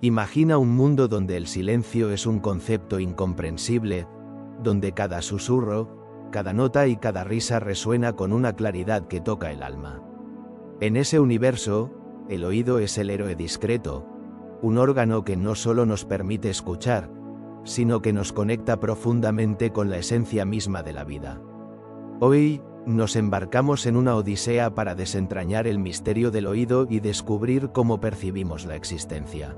Imagina un mundo donde el silencio es un concepto incomprensible, donde cada susurro, cada nota y cada risa resuena con una claridad que toca el alma. En ese universo, el oído es el héroe discreto, un órgano que no solo nos permite escuchar, sino que nos conecta profundamente con la esencia misma de la vida. Hoy, nos embarcamos en una odisea para desentrañar el misterio del oído y descubrir cómo percibimos la existencia.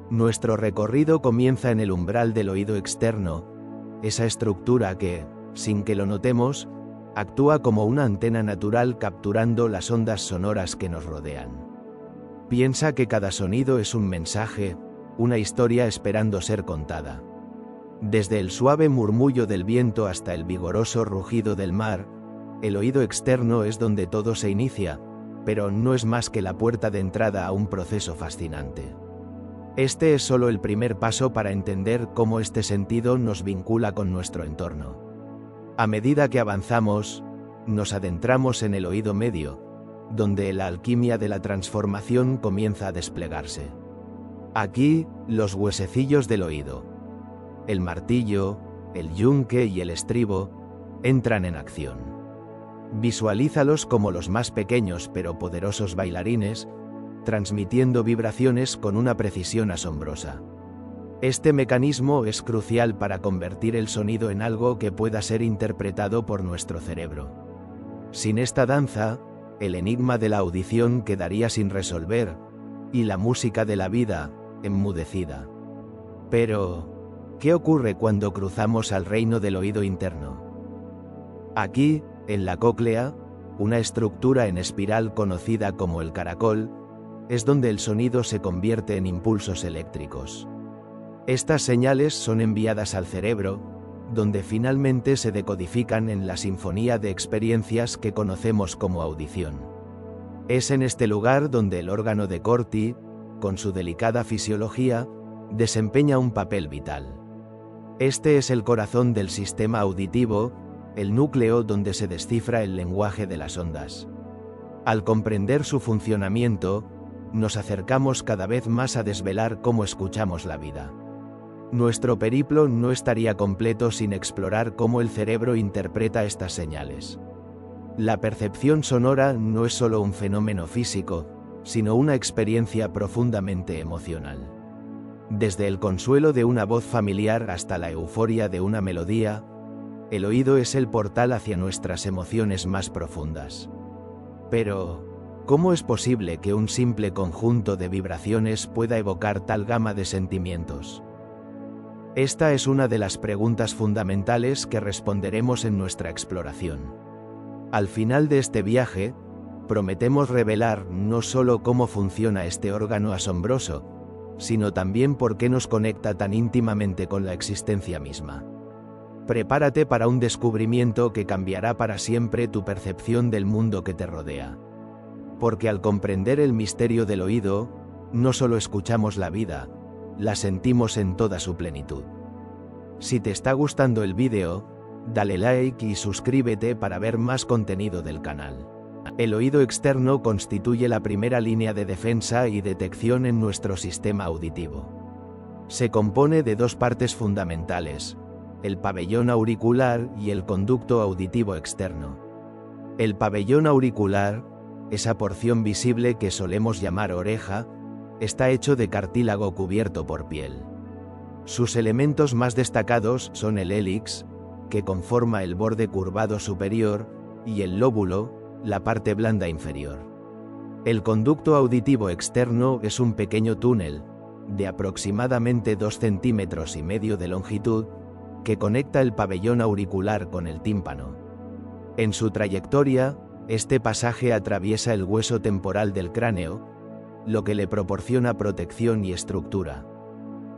Nuestro recorrido comienza en el umbral del oído externo, esa estructura que, sin que lo notemos, actúa como una antena natural capturando las ondas sonoras que nos rodean. Piensa que cada sonido es un mensaje, una historia esperando ser contada. Desde el suave murmullo del viento hasta el vigoroso rugido del mar, el oído externo es donde todo se inicia, pero no es más que la puerta de entrada a un proceso fascinante. Este es solo el primer paso para entender cómo este sentido nos vincula con nuestro entorno. A medida que avanzamos, nos adentramos en el oído medio, donde la alquimia de la transformación comienza a desplegarse. Aquí, los huesecillos del oído, el martillo, el yunque y el estribo, entran en acción. Visualízalos como los más pequeños pero poderosos bailarines, transmitiendo vibraciones con una precisión asombrosa. Este mecanismo es crucial para convertir el sonido en algo que pueda ser interpretado por nuestro cerebro. Sin esta danza, el enigma de la audición quedaría sin resolver, y la música de la vida, enmudecida. Pero, ¿qué ocurre cuando cruzamos al reino del oído interno? Aquí, en la cóclea, una estructura en espiral conocida como el caracol, es donde el sonido se convierte en impulsos eléctricos. Estas señales son enviadas al cerebro, donde finalmente se decodifican en la sinfonía de experiencias que conocemos como audición. Es en este lugar donde el órgano de Corti, con su delicada fisiología, desempeña un papel vital. Este es el corazón del sistema auditivo, el núcleo donde se descifra el lenguaje de las ondas. Al comprender su funcionamiento, nos acercamos cada vez más a desvelar cómo escuchamos la vida. Nuestro periplo no estaría completo sin explorar cómo el cerebro interpreta estas señales. La percepción sonora no es solo un fenómeno físico, sino una experiencia profundamente emocional. Desde el consuelo de una voz familiar hasta la euforia de una melodía, el oído es el portal hacia nuestras emociones más profundas. Pero, ¿cómo es posible que un simple conjunto de vibraciones pueda evocar tal gama de sentimientos? Esta es una de las preguntas fundamentales que responderemos en nuestra exploración. Al final de este viaje, prometemos revelar no solo cómo funciona este órgano asombroso, sino también por qué nos conecta tan íntimamente con la existencia misma. Prepárate para un descubrimiento que cambiará para siempre tu percepción del mundo que te rodea. Porque al comprender el misterio del oído, no solo escuchamos la vida, la sentimos en toda su plenitud. Si te está gustando el vídeo, dale like y suscríbete para ver más contenido del canal. El oído externo constituye la primera línea de defensa y detección en nuestro sistema auditivo. Se compone de dos partes fundamentales: el pabellón auricular y el conducto auditivo externo. El pabellón auricular, esa porción visible que solemos llamar oreja, está hecho de cartílago cubierto por piel. Sus elementos más destacados son el hélix, que conforma el borde curvado superior, y el lóbulo, la parte blanda inferior. El conducto auditivo externo es un pequeño túnel, de aproximadamente 2,5 centímetros de longitud, que conecta el pabellón auricular con el tímpano. En su trayectoria, este pasaje atraviesa el hueso temporal del cráneo, lo que le proporciona protección y estructura.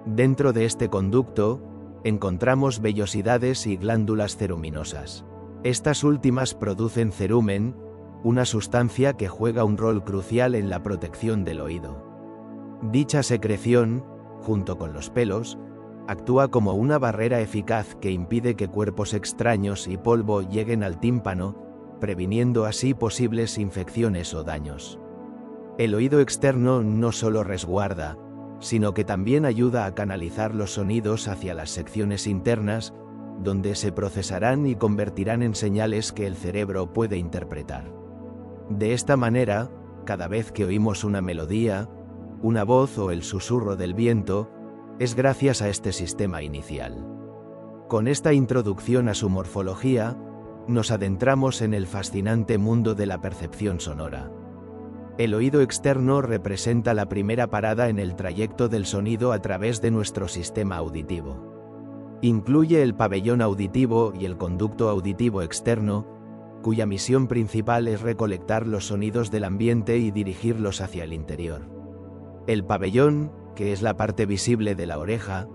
Dentro de este conducto, encontramos vellosidades y glándulas ceruminosas. Estas últimas producen cerumen, una sustancia que juega un rol crucial en la protección del oído. Dicha secreción, junto con los pelos, actúa como una barrera eficaz que impide que cuerpos extraños y polvo lleguen al tímpano, previniendo así posibles infecciones o daños. El oído externo no solo resguarda, sino que también ayuda a canalizar los sonidos hacia las secciones internas, donde se procesarán y convertirán en señales que el cerebro puede interpretar. De esta manera, cada vez que oímos una melodía, una voz o el susurro del viento, es gracias a este sistema inicial. Con esta introducción a su morfología, nos adentramos en el fascinante mundo de la percepción sonora. El oído externo representa la primera parada en el trayecto del sonido a través de nuestro sistema auditivo. Incluye el pabellón auditivo y el conducto auditivo externo, cuya misión principal es recolectar los sonidos del ambiente y dirigirlos hacia el interior. El pabellón, que es la parte visible de la oreja,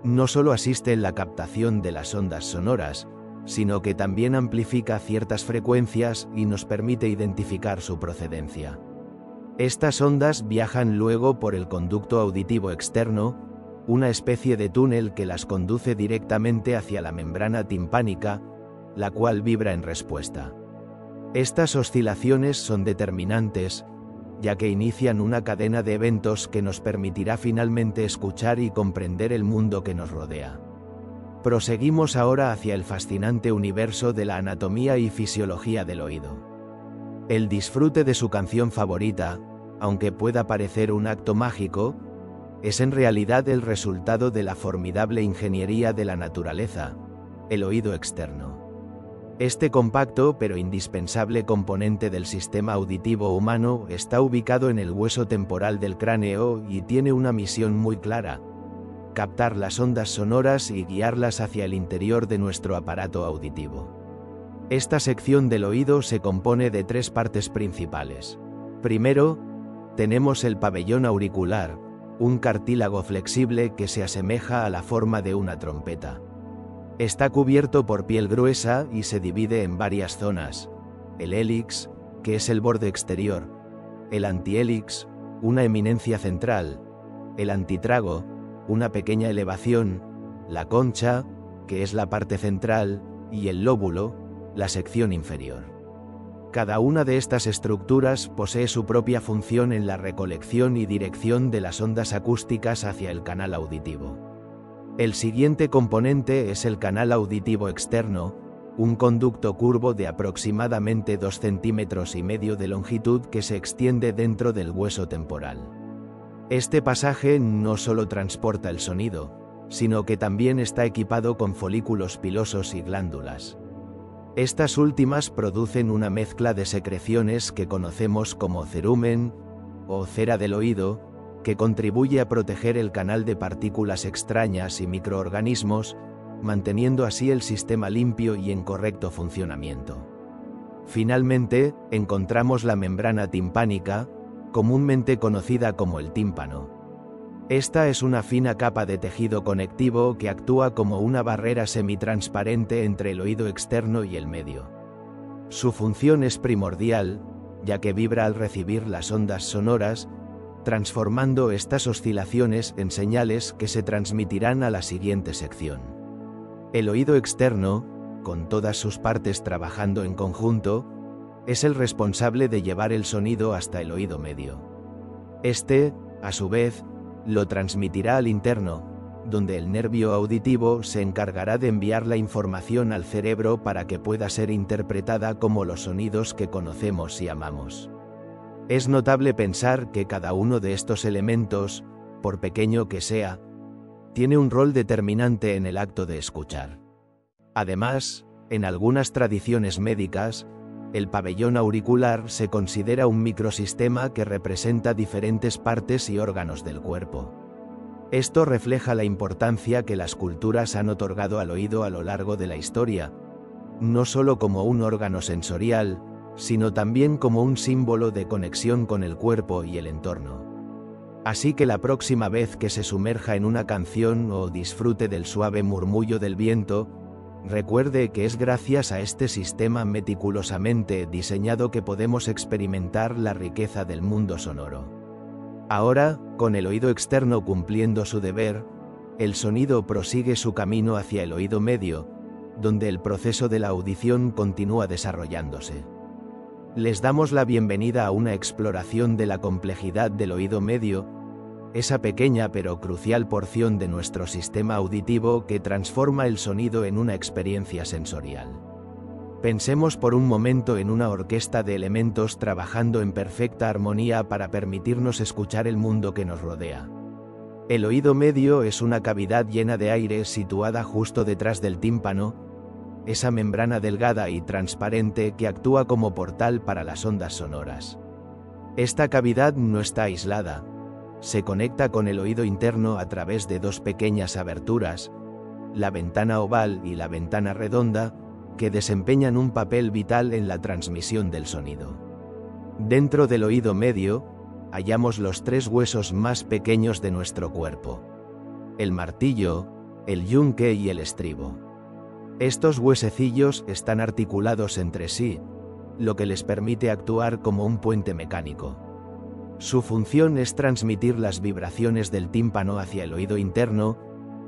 no solo asiste en la captación de las ondas sonoras, sino que también amplifica ciertas frecuencias y nos permite identificar su procedencia. Estas ondas viajan luego por el conducto auditivo externo, una especie de túnel que las conduce directamente hacia la membrana timpánica, la cual vibra en respuesta. Estas oscilaciones son determinantes, ya que inician una cadena de eventos que nos permitirá finalmente escuchar y comprender el mundo que nos rodea. Proseguimos ahora hacia el fascinante universo de la anatomía y fisiología del oído. El disfrute de su canción favorita, aunque pueda parecer un acto mágico, es en realidad el resultado de la formidable ingeniería de la naturaleza, el oído externo. Este compacto pero indispensable componente del sistema auditivo humano está ubicado en el hueso temporal del cráneo y tiene una misión muy clara: captar las ondas sonoras y guiarlas hacia el interior de nuestro aparato auditivo. Esta sección del oído se compone de tres partes principales. Primero, tenemos el pabellón auricular, un cartílago flexible que se asemeja a la forma de una trompeta. Está cubierto por piel gruesa y se divide en varias zonas: el hélix, que es el borde exterior; el antihélix, una eminencia central; el antitrago, una pequeña elevación; la concha, que es la parte central; y el lóbulo, la sección inferior. Cada una de estas estructuras posee su propia función en la recolección y dirección de las ondas acústicas hacia el canal auditivo. El siguiente componente es el canal auditivo externo, un conducto curvo de aproximadamente 2,5 centímetros de longitud que se extiende dentro del hueso temporal. Este pasaje no solo transporta el sonido, sino que también está equipado con folículos pilosos y glándulas. Estas últimas producen una mezcla de secreciones que conocemos como cerumen o cera del oído, que contribuye a proteger el canal de partículas extrañas y microorganismos, manteniendo así el sistema limpio y en correcto funcionamiento. Finalmente, encontramos la membrana timpánica, comúnmente conocida como el tímpano. Esta es una fina capa de tejido conectivo que actúa como una barrera semitransparente entre el oído externo y el medio. Su función es primordial, ya que vibra al recibir las ondas sonoras, transformando estas oscilaciones en señales que se transmitirán a la siguiente sección. El oído externo, con todas sus partes trabajando en conjunto, es el responsable de llevar el sonido hasta el oído medio. Este, a su vez, lo transmitirá al interno, donde el nervio auditivo se encargará de enviar la información al cerebro para que pueda ser interpretada como los sonidos que conocemos y amamos. Es notable pensar que cada uno de estos elementos, por pequeño que sea, tiene un rol determinante en el acto de escuchar. Además, en algunas tradiciones médicas, el pabellón auricular se considera un microsistema que representa diferentes partes y órganos del cuerpo. Esto refleja la importancia que las culturas han otorgado al oído a lo largo de la historia, no solo como un órgano sensorial, sino también como un símbolo de conexión con el cuerpo y el entorno. Así que la próxima vez que se sumerja en una canción o disfrute del suave murmullo del viento, recuerde que es gracias a este sistema meticulosamente diseñado que podemos experimentar la riqueza del mundo sonoro. Ahora, con el oído externo cumpliendo su deber, el sonido prosigue su camino hacia el oído medio, donde el proceso de la audición continúa desarrollándose. Les damos la bienvenida a una exploración de la complejidad del oído medio, esa pequeña pero crucial porción de nuestro sistema auditivo que transforma el sonido en una experiencia sensorial. Pensemos por un momento en una orquesta de elementos trabajando en perfecta armonía para permitirnos escuchar el mundo que nos rodea. El oído medio es una cavidad llena de aire situada justo detrás del tímpano, esa membrana delgada y transparente que actúa como portal para las ondas sonoras. Esta cavidad no está aislada. Se conecta con el oído interno a través de dos pequeñas aberturas, la ventana oval y la ventana redonda, que desempeñan un papel vital en la transmisión del sonido. Dentro del oído medio, hallamos los tres huesos más pequeños de nuestro cuerpo: el martillo, el yunque y el estribo. Estos huesecillos están articulados entre sí, lo que les permite actuar como un puente mecánico. Su función es transmitir las vibraciones del tímpano hacia el oído interno,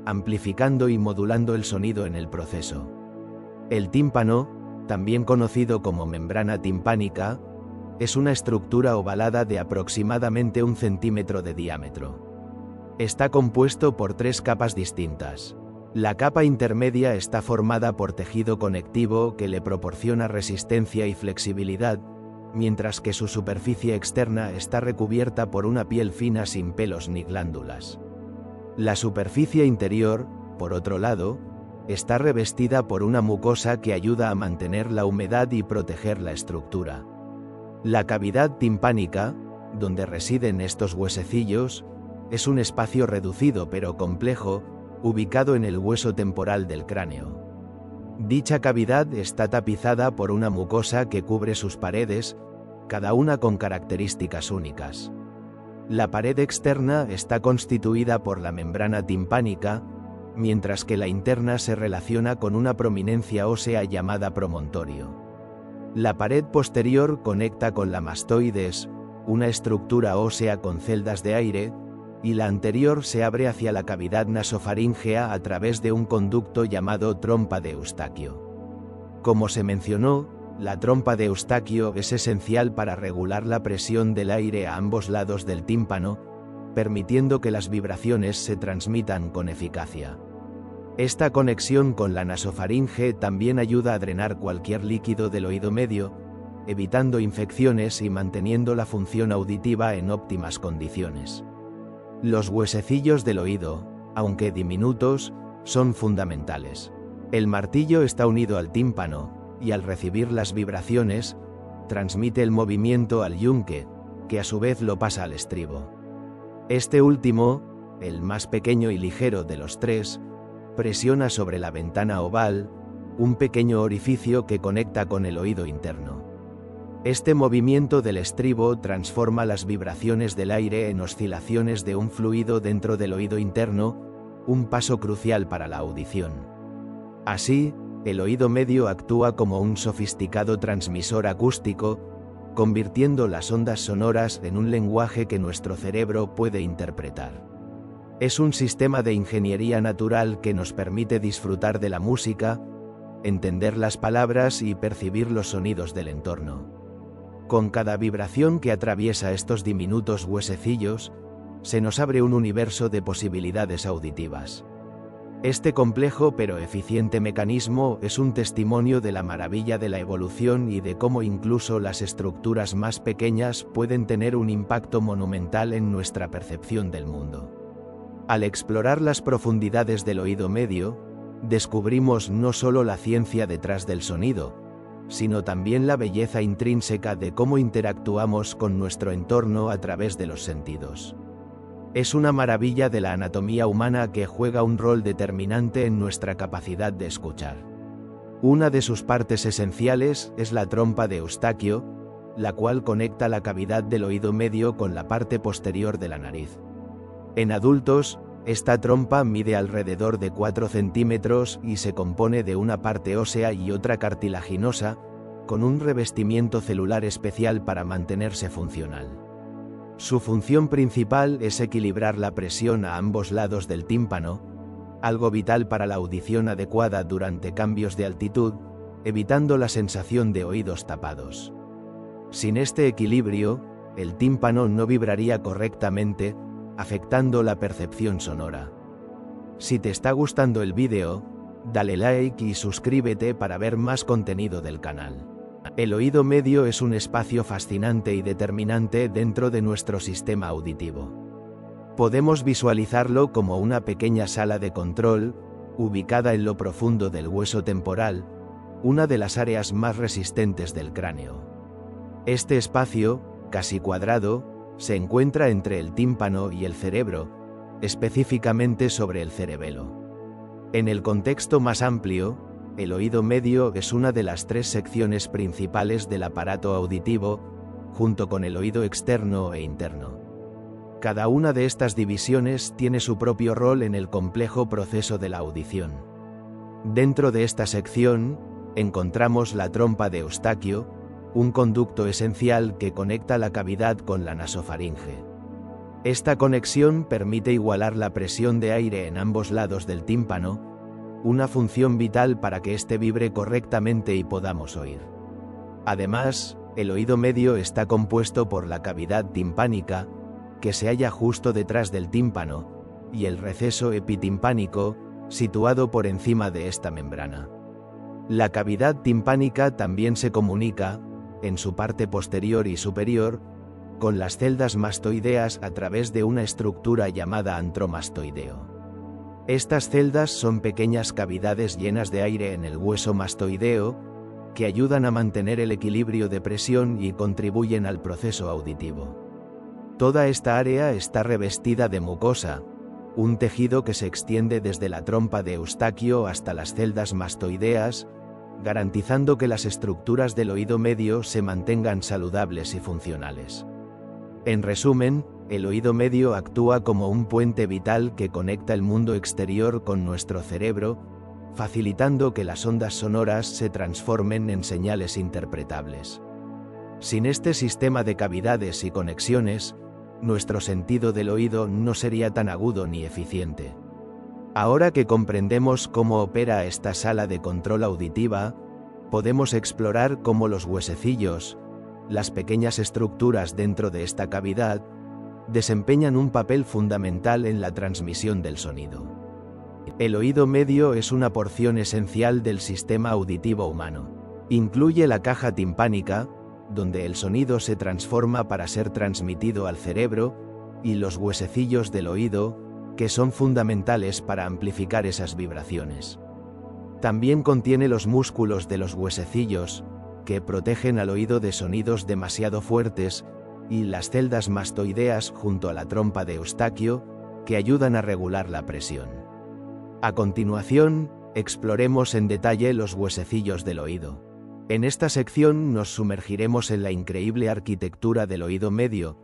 amplificando y modulando el sonido en el proceso. El tímpano, también conocido como membrana timpánica, es una estructura ovalada de aproximadamente 1 centímetro de diámetro. Está compuesto por 3 capas distintas. La capa intermedia está formada por tejido conectivo que le proporciona resistencia y flexibilidad, mientras que su superficie externa está recubierta por una piel fina sin pelos ni glándulas. La superficie interior, por otro lado, está revestida por una mucosa que ayuda a mantener la humedad y proteger la estructura. La cavidad timpánica, donde residen estos huesecillos, es un espacio reducido pero complejo, ubicado en el hueso temporal del cráneo. Dicha cavidad está tapizada por una mucosa que cubre sus paredes, cada una con características únicas. La pared externa está constituida por la membrana timpánica, mientras que la interna se relaciona con una prominencia ósea llamada promontorio. La pared posterior conecta con la mastoides, una estructura ósea con celdas de aire, y la anterior se abre hacia la cavidad nasofaríngea a través de un conducto llamado trompa de Eustaquio. Como se mencionó, la trompa de Eustaquio es esencial para regular la presión del aire a ambos lados del tímpano, permitiendo que las vibraciones se transmitan con eficacia. Esta conexión con la nasofaringe también ayuda a drenar cualquier líquido del oído medio, evitando infecciones y manteniendo la función auditiva en óptimas condiciones. Los huesecillos del oído, aunque diminutos, son fundamentales. El martillo está unido al tímpano, y al recibir las vibraciones, transmite el movimiento al yunque, que a su vez lo pasa al estribo. Este último, el más pequeño y ligero de los tres, presiona sobre la ventana oval, un pequeño orificio que conecta con el oído interno. Este movimiento del estribo transforma las vibraciones del aire en oscilaciones de un fluido dentro del oído interno, un paso crucial para la audición. Así, el oído medio actúa como un sofisticado transmisor acústico, convirtiendo las ondas sonoras en un lenguaje que nuestro cerebro puede interpretar. Es un sistema de ingeniería natural que nos permite disfrutar de la música, entender las palabras y percibir los sonidos del entorno. Con cada vibración que atraviesa estos diminutos huesecillos, se nos abre un universo de posibilidades auditivas. Este complejo pero eficiente mecanismo es un testimonio de la maravilla de la evolución y de cómo incluso las estructuras más pequeñas pueden tener un impacto monumental en nuestra percepción del mundo. Al explorar las profundidades del oído medio, descubrimos no solo la ciencia detrás del sonido, sino también la belleza intrínseca de cómo interactuamos con nuestro entorno a través de los sentidos. Es una maravilla de la anatomía humana que juega un rol determinante en nuestra capacidad de escuchar. Una de sus partes esenciales es la trompa de Eustaquio, la cual conecta la cavidad del oído medio con la parte posterior de la nariz. En adultos, esta trompa mide alrededor de 4 centímetros y se compone de una parte ósea y otra cartilaginosa, con un revestimiento celular especial para mantenerse funcional. Su función principal es equilibrar la presión a ambos lados del tímpano, algo vital para la audición adecuada durante cambios de altitud, evitando la sensación de oídos tapados. Sin este equilibrio, el tímpano no vibraría correctamente, afectando la percepción sonora. Si te está gustando el vídeo, dale like y suscríbete para ver más contenido del canal. El oído medio es un espacio fascinante y determinante dentro de nuestro sistema auditivo. Podemos visualizarlo como una pequeña sala de control, ubicada en lo profundo del hueso temporal, una de las áreas más resistentes del cráneo. Este espacio, casi cuadrado, se encuentra entre el tímpano y el cerebro, específicamente sobre el cerebelo. En el contexto más amplio, el oído medio es una de las 3 secciones principales del aparato auditivo, junto con el oído externo e interno. Cada una de estas divisiones tiene su propio rol en el complejo proceso de la audición. Dentro de esta sección, encontramos la trompa de Eustaquio, un conducto esencial que conecta la cavidad con la nasofaringe. Esta conexión permite igualar la presión de aire en ambos lados del tímpano, una función vital para que éste vibre correctamente y podamos oír. Además, el oído medio está compuesto por la cavidad timpánica, que se halla justo detrás del tímpano, y el receso epitimpánico, situado por encima de esta membrana. La cavidad timpánica también se comunica, en su parte posterior y superior, con las celdas mastoideas a través de una estructura llamada antromastoideo. Estas celdas son pequeñas cavidades llenas de aire en el hueso mastoideo, que ayudan a mantener el equilibrio de presión y contribuyen al proceso auditivo. Toda esta área está revestida de mucosa, un tejido que se extiende desde la trompa de Eustaquio hasta las celdas mastoideas, garantizando que las estructuras del oído medio se mantengan saludables y funcionales. En resumen, el oído medio actúa como un puente vital que conecta el mundo exterior con nuestro cerebro, facilitando que las ondas sonoras se transformen en señales interpretables. Sin este sistema de cavidades y conexiones, nuestro sentido del oído no sería tan agudo ni eficiente. Ahora que comprendemos cómo opera esta sala de control auditiva, podemos explorar cómo los huesecillos, las pequeñas estructuras dentro de esta cavidad, desempeñan un papel fundamental en la transmisión del sonido. El oído medio es una porción esencial del sistema auditivo humano. Incluye la caja timpánica, donde el sonido se transforma para ser transmitido al cerebro, y los huesecillos del oído, que son fundamentales para amplificar esas vibraciones. También contiene los músculos de los huesecillos, que protegen al oído de sonidos demasiado fuertes, y las celdas mastoideas junto a la trompa de Eustaquio, que ayudan a regular la presión. A continuación, exploremos en detalle los huesecillos del oído. En esta sección nos sumergiremos en la increíble arquitectura del oído medio,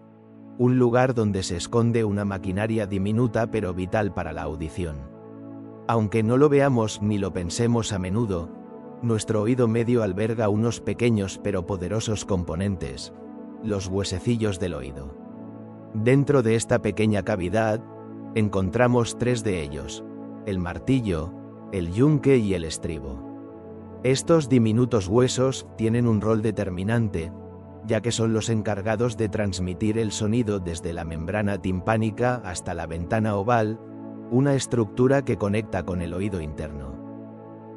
un lugar donde se esconde una maquinaria diminuta pero vital para la audición. Aunque no lo veamos ni lo pensemos a menudo, nuestro oído medio alberga unos pequeños pero poderosos componentes, los huesecillos del oído. Dentro de esta pequeña cavidad, encontramos 3 de ellos: el martillo, el yunque y el estribo. Estos diminutos huesos tienen un rol determinante, ya que son los encargados de transmitir el sonido desde la membrana timpánica hasta la ventana oval, una estructura que conecta con el oído interno.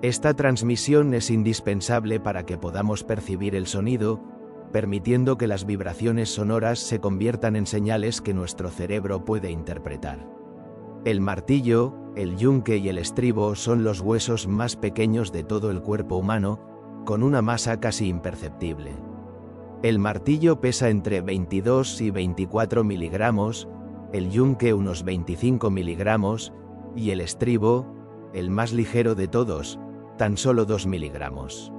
Esta transmisión es indispensable para que podamos percibir el sonido, permitiendo que las vibraciones sonoras se conviertan en señales que nuestro cerebro puede interpretar. El martillo, el yunque y el estribo son los huesos más pequeños de todo el cuerpo humano, con una masa casi imperceptible. El martillo pesa entre 22 y 24 miligramos, el yunque unos 25 miligramos, y el estribo, el más ligero de todos, tan solo 2 miligramos.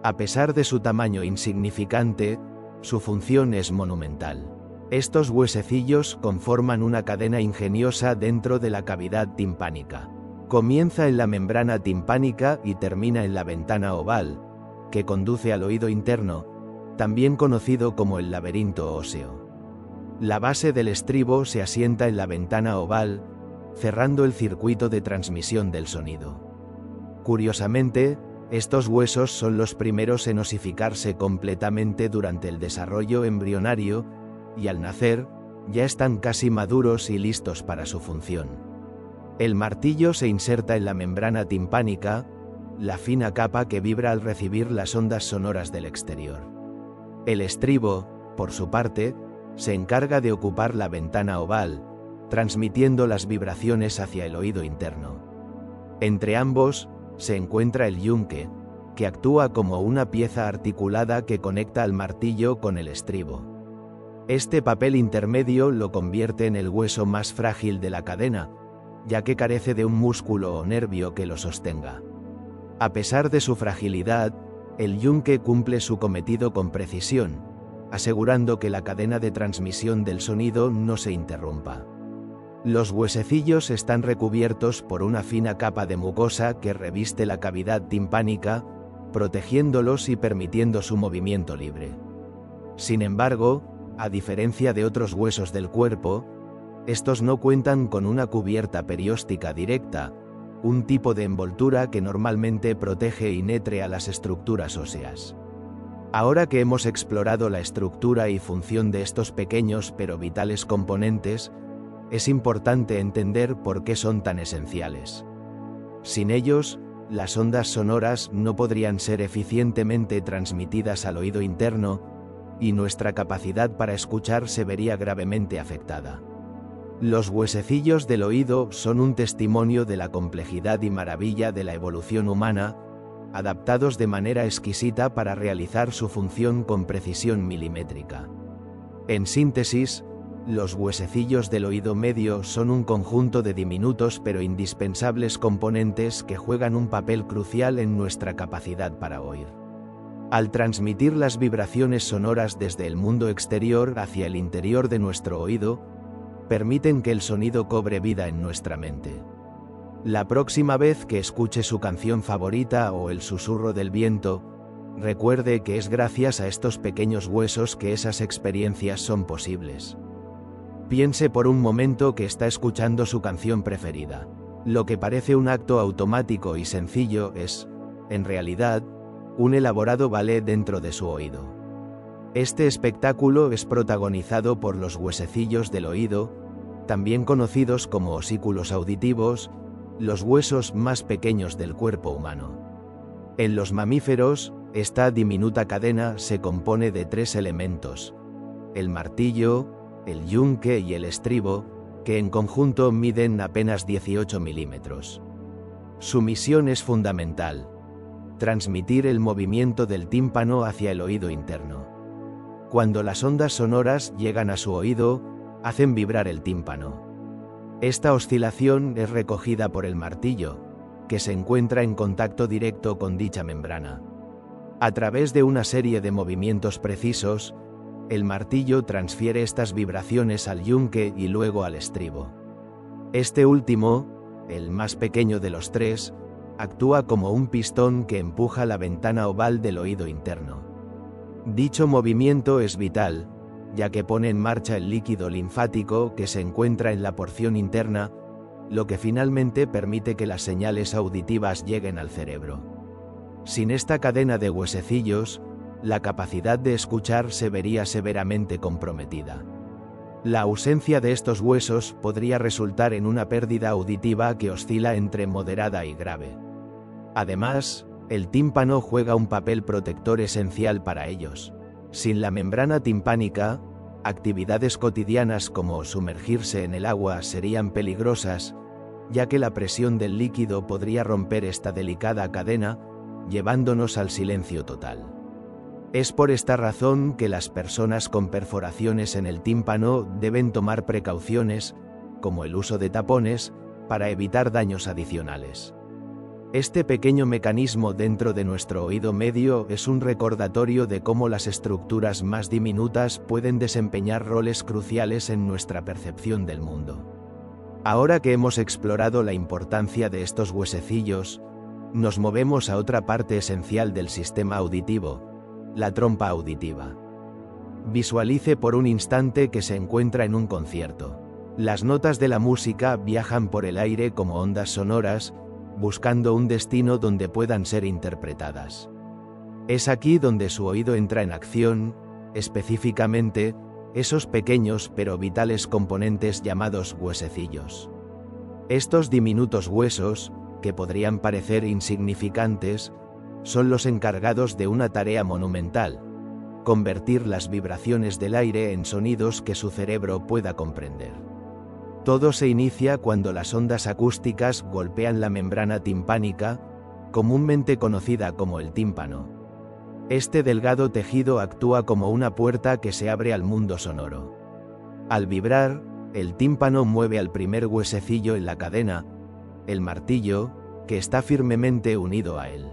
A pesar de su tamaño insignificante, su función es monumental. Estos huesecillos conforman una cadena ingeniosa dentro de la cavidad timpánica. Comienza en la membrana timpánica y termina en la ventana oval, que conduce al oído interno, también conocido como el laberinto óseo. La base del estribo se asienta en la ventana oval, cerrando el circuito de transmisión del sonido. Curiosamente, estos huesos son los primeros en osificarse completamente durante el desarrollo embrionario, y al nacer, ya están casi maduros y listos para su función. El martillo se inserta en la membrana timpánica, la fina capa que vibra al recibir las ondas sonoras del exterior. El estribo, por su parte, se encarga de ocupar la ventana oval, transmitiendo las vibraciones hacia el oído interno. Entre ambos, se encuentra el yunque, que actúa como una pieza articulada que conecta al martillo con el estribo. Este papel intermedio lo convierte en el hueso más frágil de la cadena, ya que carece de un músculo o nervio que lo sostenga. A pesar de su fragilidad, el yunque cumple su cometido con precisión, asegurando que la cadena de transmisión del sonido no se interrumpa. Los huesecillos están recubiertos por una fina capa de mucosa que reviste la cavidad timpánica, protegiéndolos y permitiendo su movimiento libre. Sin embargo, a diferencia de otros huesos del cuerpo, estos no cuentan con una cubierta perióstica directa, un tipo de envoltura que normalmente protege y nutre a las estructuras óseas. Ahora que hemos explorado la estructura y función de estos pequeños pero vitales componentes, es importante entender por qué son tan esenciales. Sin ellos, las ondas sonoras no podrían ser eficientemente transmitidas al oído interno, y nuestra capacidad para escuchar se vería gravemente afectada. Los huesecillos del oído son un testimonio de la complejidad y maravilla de la evolución humana, adaptados de manera exquisita para realizar su función con precisión milimétrica. En síntesis, los huesecillos del oído medio son un conjunto de diminutos pero indispensables componentes que juegan un papel crucial en nuestra capacidad para oír. Al transmitir las vibraciones sonoras desde el mundo exterior hacia el interior de nuestro oído, permiten que el sonido cobre vida en nuestra mente. La próxima vez que escuche su canción favorita o el susurro del viento, recuerde que es gracias a estos pequeños huesos que esas experiencias son posibles. Piense por un momento que está escuchando su canción preferida. Lo que parece un acto automático y sencillo es, en realidad, un elaborado ballet dentro de su oído. Este espectáculo es protagonizado por los huesecillos del oído, también conocidos como osículos auditivos, los huesos más pequeños del cuerpo humano. En los mamíferos, esta diminuta cadena se compone de 3 elementos: el martillo, el yunque y el estribo, que en conjunto miden apenas 18 milímetros. Su misión es fundamental: transmitir el movimiento del tímpano hacia el oído interno. Cuando las ondas sonoras llegan a su oído, hacen vibrar el tímpano. Esta oscilación es recogida por el martillo, que se encuentra en contacto directo con dicha membrana. A través de una serie de movimientos precisos, el martillo transfiere estas vibraciones al yunque y luego al estribo. Este último, el más pequeño de los 3, actúa como un pistón que empuja la ventana oval del oído interno. Dicho movimiento es vital, ya que pone en marcha el líquido linfático que se encuentra en la porción interna, lo que finalmente permite que las señales auditivas lleguen al cerebro. Sin esta cadena de huesecillos, la capacidad de escuchar se vería severamente comprometida. La ausencia de estos huesos podría resultar en una pérdida auditiva que oscila entre moderada y grave. Además, el tímpano juega un papel protector esencial para ellos. Sin la membrana timpánica, actividades cotidianas como sumergirse en el agua serían peligrosas, ya que la presión del líquido podría romper esta delicada cadena, llevándonos al silencio total. Es por esta razón que las personas con perforaciones en el tímpano deben tomar precauciones, como el uso de tapones, para evitar daños adicionales. Este pequeño mecanismo dentro de nuestro oído medio es un recordatorio de cómo las estructuras más diminutas pueden desempeñar roles cruciales en nuestra percepción del mundo. Ahora que hemos explorado la importancia de estos huesecillos, nos movemos a otra parte esencial del sistema auditivo, la trompa auditiva. Visualice por un instante que se encuentra en un concierto. Las notas de la música viajan por el aire como ondas sonoras, buscando un destino donde puedan ser interpretadas. Es aquí donde su oído entra en acción, específicamente, esos pequeños pero vitales componentes llamados huesecillos. Estos diminutos huesos, que podrían parecer insignificantes, son los encargados de una tarea monumental: convertir las vibraciones del aire en sonidos que su cerebro pueda comprender. Todo se inicia cuando las ondas acústicas golpean la membrana timpánica, comúnmente conocida como el tímpano. Este delgado tejido actúa como una puerta que se abre al mundo sonoro. Al vibrar, el tímpano mueve al primer huesecillo en la cadena, el martillo, que está firmemente unido a él.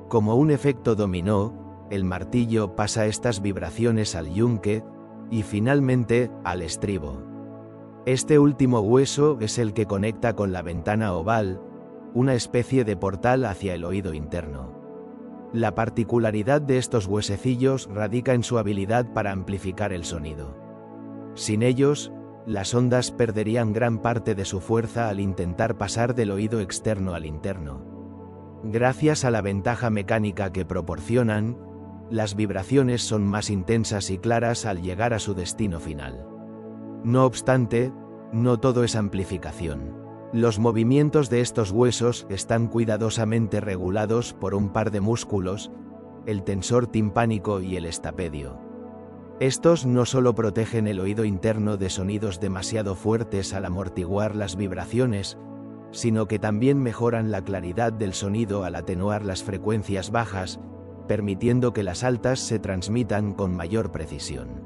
Como un efecto dominó, el martillo pasa estas vibraciones al yunque y finalmente al estribo. Este último hueso es el que conecta con la ventana oval, una especie de portal hacia el oído interno. La particularidad de estos huesecillos radica en su habilidad para amplificar el sonido. Sin ellos, las ondas perderían gran parte de su fuerza al intentar pasar del oído externo al interno. Gracias a la ventaja mecánica que proporcionan, las vibraciones son más intensas y claras al llegar a su destino final. No obstante, no todo es amplificación. Los movimientos de estos huesos están cuidadosamente regulados por un par de músculos, el tensor timpánico y el estapedio. Estos no solo protegen el oído interno de sonidos demasiado fuertes al amortiguar las vibraciones, sino que también mejoran la claridad del sonido al atenuar las frecuencias bajas, permitiendo que las altas se transmitan con mayor precisión.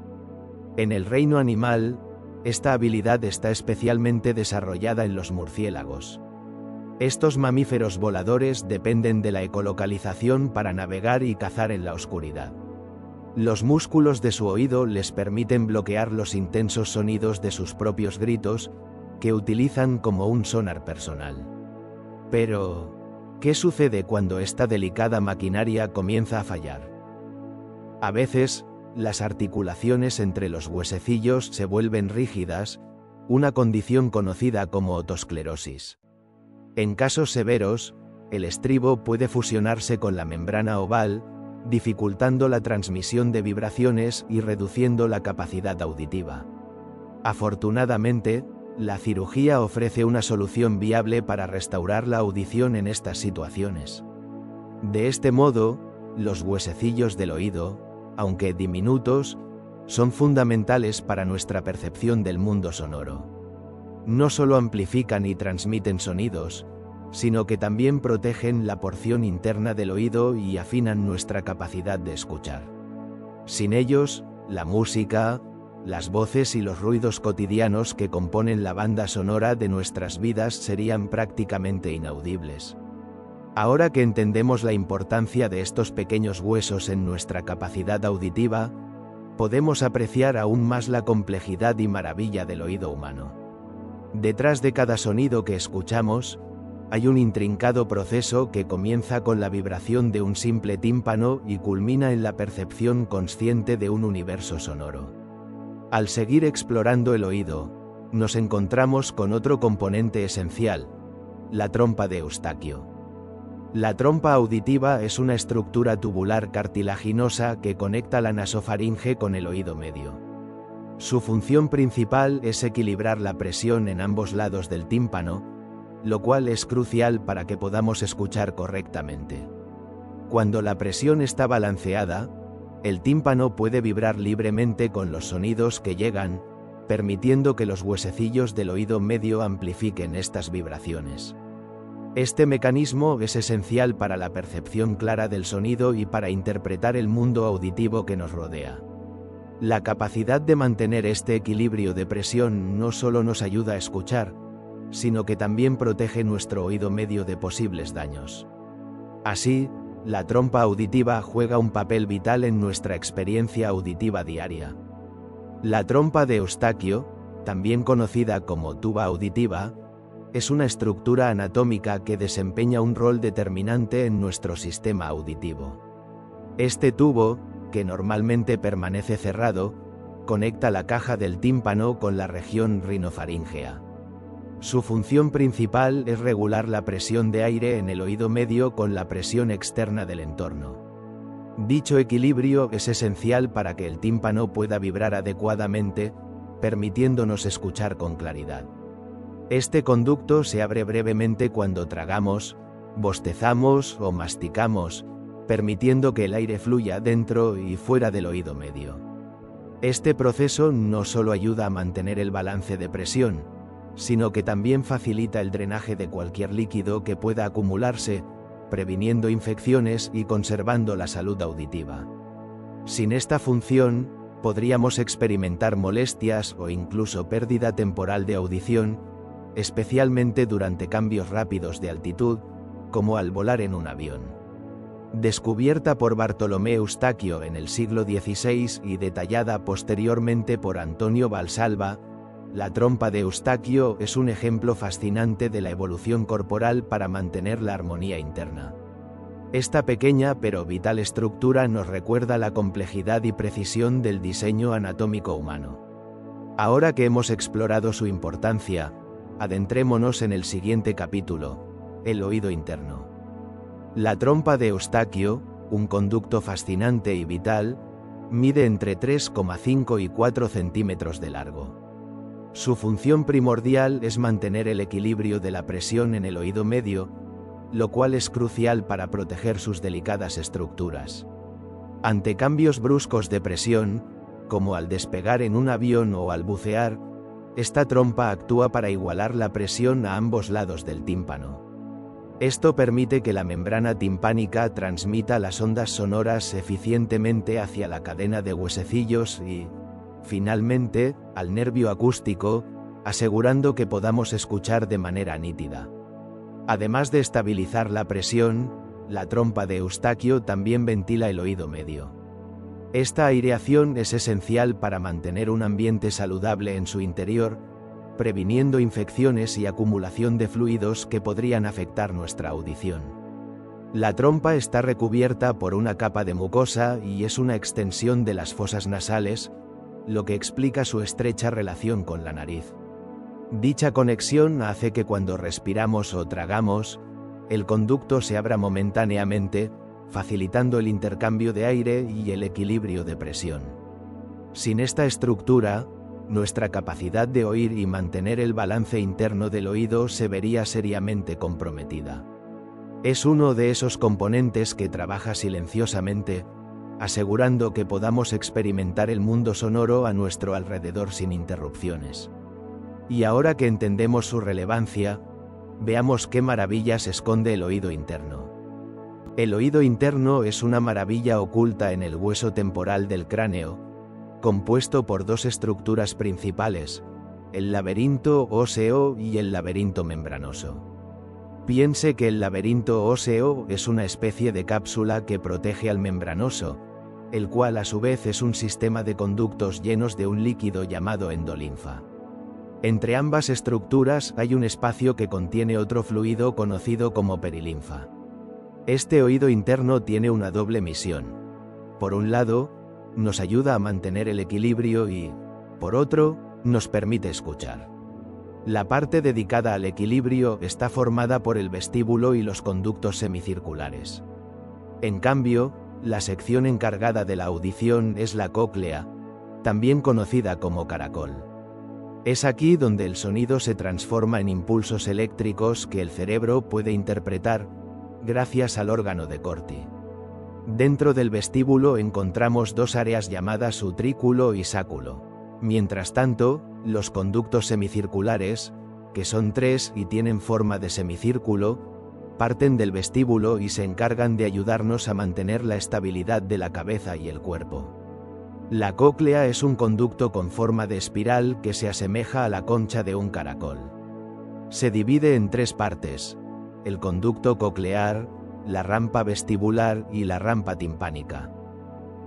En el reino animal, esta habilidad está especialmente desarrollada en los murciélagos. Estos mamíferos voladores dependen de la ecolocalización para navegar y cazar en la oscuridad. Los músculos de su oído les permiten bloquear los intensos sonidos de sus propios gritos, que utilizan como un sonar personal. Pero, ¿qué sucede cuando esta delicada maquinaria comienza a fallar? A veces, las articulaciones entre los huesecillos se vuelven rígidas, una condición conocida como otosclerosis. En casos severos, el estribo puede fusionarse con la membrana oval, dificultando la transmisión de vibraciones y reduciendo la capacidad auditiva. Afortunadamente, la cirugía ofrece una solución viable para restaurar la audición en estas situaciones. De este modo, los huesecillos del oído, aunque diminutos, son fundamentales para nuestra percepción del mundo sonoro. No solo amplifican y transmiten sonidos, sino que también protegen la porción interna del oído y afinan nuestra capacidad de escuchar. Sin ellos, la música, las voces y los ruidos cotidianos que componen la banda sonora de nuestras vidas serían prácticamente inaudibles. Ahora que entendemos la importancia de estos pequeños huesos en nuestra capacidad auditiva, podemos apreciar aún más la complejidad y maravilla del oído humano. Detrás de cada sonido que escuchamos, hay un intrincado proceso que comienza con la vibración de un simple tímpano y culmina en la percepción consciente de un universo sonoro. Al seguir explorando el oído, nos encontramos con otro componente esencial: la trompa de Eustaquio. La trompa auditiva es una estructura tubular cartilaginosa que conecta la nasofaringe con el oído medio. Su función principal es equilibrar la presión en ambos lados del tímpano, lo cual es crucial para que podamos escuchar correctamente. Cuando la presión está balanceada, el tímpano puede vibrar libremente con los sonidos que llegan, permitiendo que los huesecillos del oído medio amplifiquen estas vibraciones. Este mecanismo es esencial para la percepción clara del sonido y para interpretar el mundo auditivo que nos rodea. La capacidad de mantener este equilibrio de presión no solo nos ayuda a escuchar, sino que también protege nuestro oído medio de posibles daños. Así, la trompa auditiva juega un papel vital en nuestra experiencia auditiva diaria. La trompa de Eustaquio, también conocida como tuba auditiva, es una estructura anatómica que desempeña un rol determinante en nuestro sistema auditivo. Este tubo, que normalmente permanece cerrado, conecta la caja del tímpano con la región rinofaríngea. Su función principal es regular la presión de aire en el oído medio con la presión externa del entorno. Dicho equilibrio es esencial para que el tímpano pueda vibrar adecuadamente, permitiéndonos escuchar con claridad. Este conducto se abre brevemente cuando tragamos, bostezamos o masticamos, permitiendo que el aire fluya dentro y fuera del oído medio. Este proceso no solo ayuda a mantener el balance de presión, sino que también facilita el drenaje de cualquier líquido que pueda acumularse, previniendo infecciones y conservando la salud auditiva. Sin esta función, podríamos experimentar molestias o incluso pérdida temporal de audición, especialmente durante cambios rápidos de altitud, como al volar en un avión. Descubierta por Bartolomé Eustaquio en el siglo XVI y detallada posteriormente por Antonio Valsalva, la trompa de Eustaquio es un ejemplo fascinante de la evolución corporal para mantener la armonía interna. Esta pequeña pero vital estructura nos recuerda la complejidad y precisión del diseño anatómico humano. Ahora que hemos explorado su importancia, adentrémonos en el siguiente capítulo, el oído interno. La trompa de Eustaquio, un conducto fascinante y vital, mide entre 3,5 y 4 centímetros de largo. Su función primordial es mantener el equilibrio de la presión en el oído medio, lo cual es crucial para proteger sus delicadas estructuras. Ante cambios bruscos de presión, como al despegar en un avión o al bucear, esta trompa actúa para igualar la presión a ambos lados del tímpano. Esto permite que la membrana timpánica transmita las ondas sonoras eficientemente hacia la cadena de huesecillos y, finalmente, al nervio acústico, asegurando que podamos escuchar de manera nítida. Además de estabilizar la presión, la trompa de Eustaquio también ventila el oído medio. Esta aireación es esencial para mantener un ambiente saludable en su interior, previniendo infecciones y acumulación de fluidos que podrían afectar nuestra audición. La trompa está recubierta por una capa de mucosa y es una extensión de las fosas nasales, lo que explica su estrecha relación con la nariz. Dicha conexión hace que cuando respiramos o tragamos, el conducto se abra momentáneamente, facilitando el intercambio de aire y el equilibrio de presión. Sin esta estructura, nuestra capacidad de oír y mantener el balance interno del oído se vería seriamente comprometida. Es uno de esos componentes que trabaja silenciosamente, asegurando que podamos experimentar el mundo sonoro a nuestro alrededor sin interrupciones. Y ahora que entendemos su relevancia, veamos qué maravillas esconde el oído interno. El oído interno es una maravilla oculta en el hueso temporal del cráneo, compuesto por dos estructuras principales, el laberinto óseo y el laberinto membranoso. Piense que el laberinto óseo es una especie de cápsula que protege al membranoso, el cual a su vez es un sistema de conductos llenos de un líquido llamado endolinfa. Entre ambas estructuras hay un espacio que contiene otro fluido conocido como perilinfa. Este oído interno tiene una doble misión. Por un lado, nos ayuda a mantener el equilibrio y, por otro, nos permite escuchar. La parte dedicada al equilibrio está formada por el vestíbulo y los conductos semicirculares. En cambio, la sección encargada de la audición es la cóclea, también conocida como caracol. Es aquí donde el sonido se transforma en impulsos eléctricos que el cerebro puede interpretar, gracias al órgano de Corti. Dentro del vestíbulo encontramos dos áreas llamadas utrículo y sáculo. Mientras tanto, los conductos semicirculares, que son 3 y tienen forma de semicírculo, parten del vestíbulo y se encargan de ayudarnos a mantener la estabilidad de la cabeza y el cuerpo. La cóclea es un conducto con forma de espiral que se asemeja a la concha de un caracol. Se divide en 3 partes: el conducto coclear, la rampa vestibular y la rampa timpánica.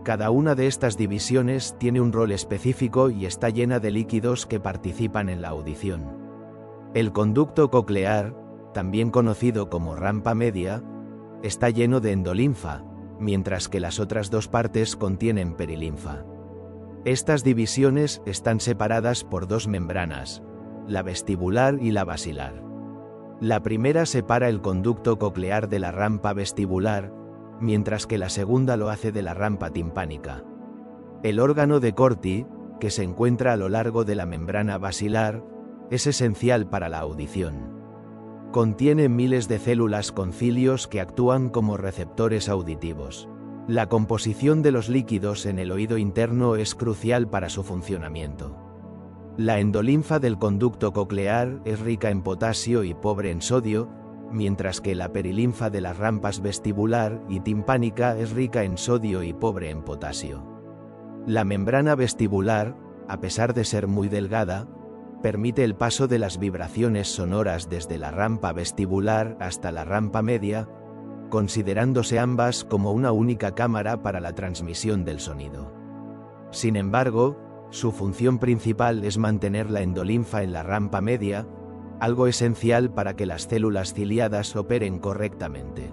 Cada una de estas divisiones tiene un rol específico y está llena de líquidos que participan en la audición. El conducto coclear, también conocido como rampa media, está lleno de endolinfa, mientras que las otras 2 partes contienen perilinfa. Estas divisiones están separadas por 2 membranas, la vestibular y la basilar. La primera separa el conducto coclear de la rampa vestibular, mientras que la segunda lo hace de la rampa timpánica. El órgano de Corti, que se encuentra a lo largo de la membrana basilar, es esencial para la audición. Contiene miles de células con cilios que actúan como receptores auditivos. La composición de los líquidos en el oído interno es crucial para su funcionamiento. La endolinfa del conducto coclear es rica en potasio y pobre en sodio, mientras que la perilinfa de las rampas vestibular y timpánica es rica en sodio y pobre en potasio. La membrana vestibular, a pesar de ser muy delgada, permite el paso de las vibraciones sonoras desde la rampa vestibular hasta la rampa media, considerándose ambas como una única cámara para la transmisión del sonido. Sin embargo, su función principal es mantener la endolinfa en la rampa media, algo esencial para que las células ciliadas operen correctamente.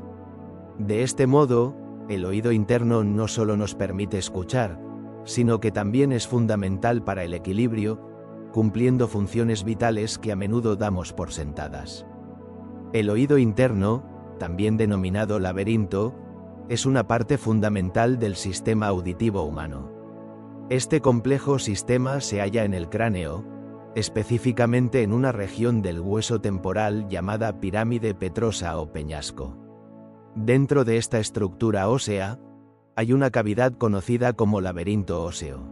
De este modo, el oído interno no solo nos permite escuchar, sino que también es fundamental para el equilibrio, cumpliendo funciones vitales que a menudo damos por sentadas. El oído interno, también denominado laberinto, es una parte fundamental del sistema auditivo humano. Este complejo sistema se halla en el cráneo, específicamente en una región del hueso temporal llamada pirámide petrosa o peñasco. Dentro de esta estructura ósea, hay una cavidad conocida como laberinto óseo.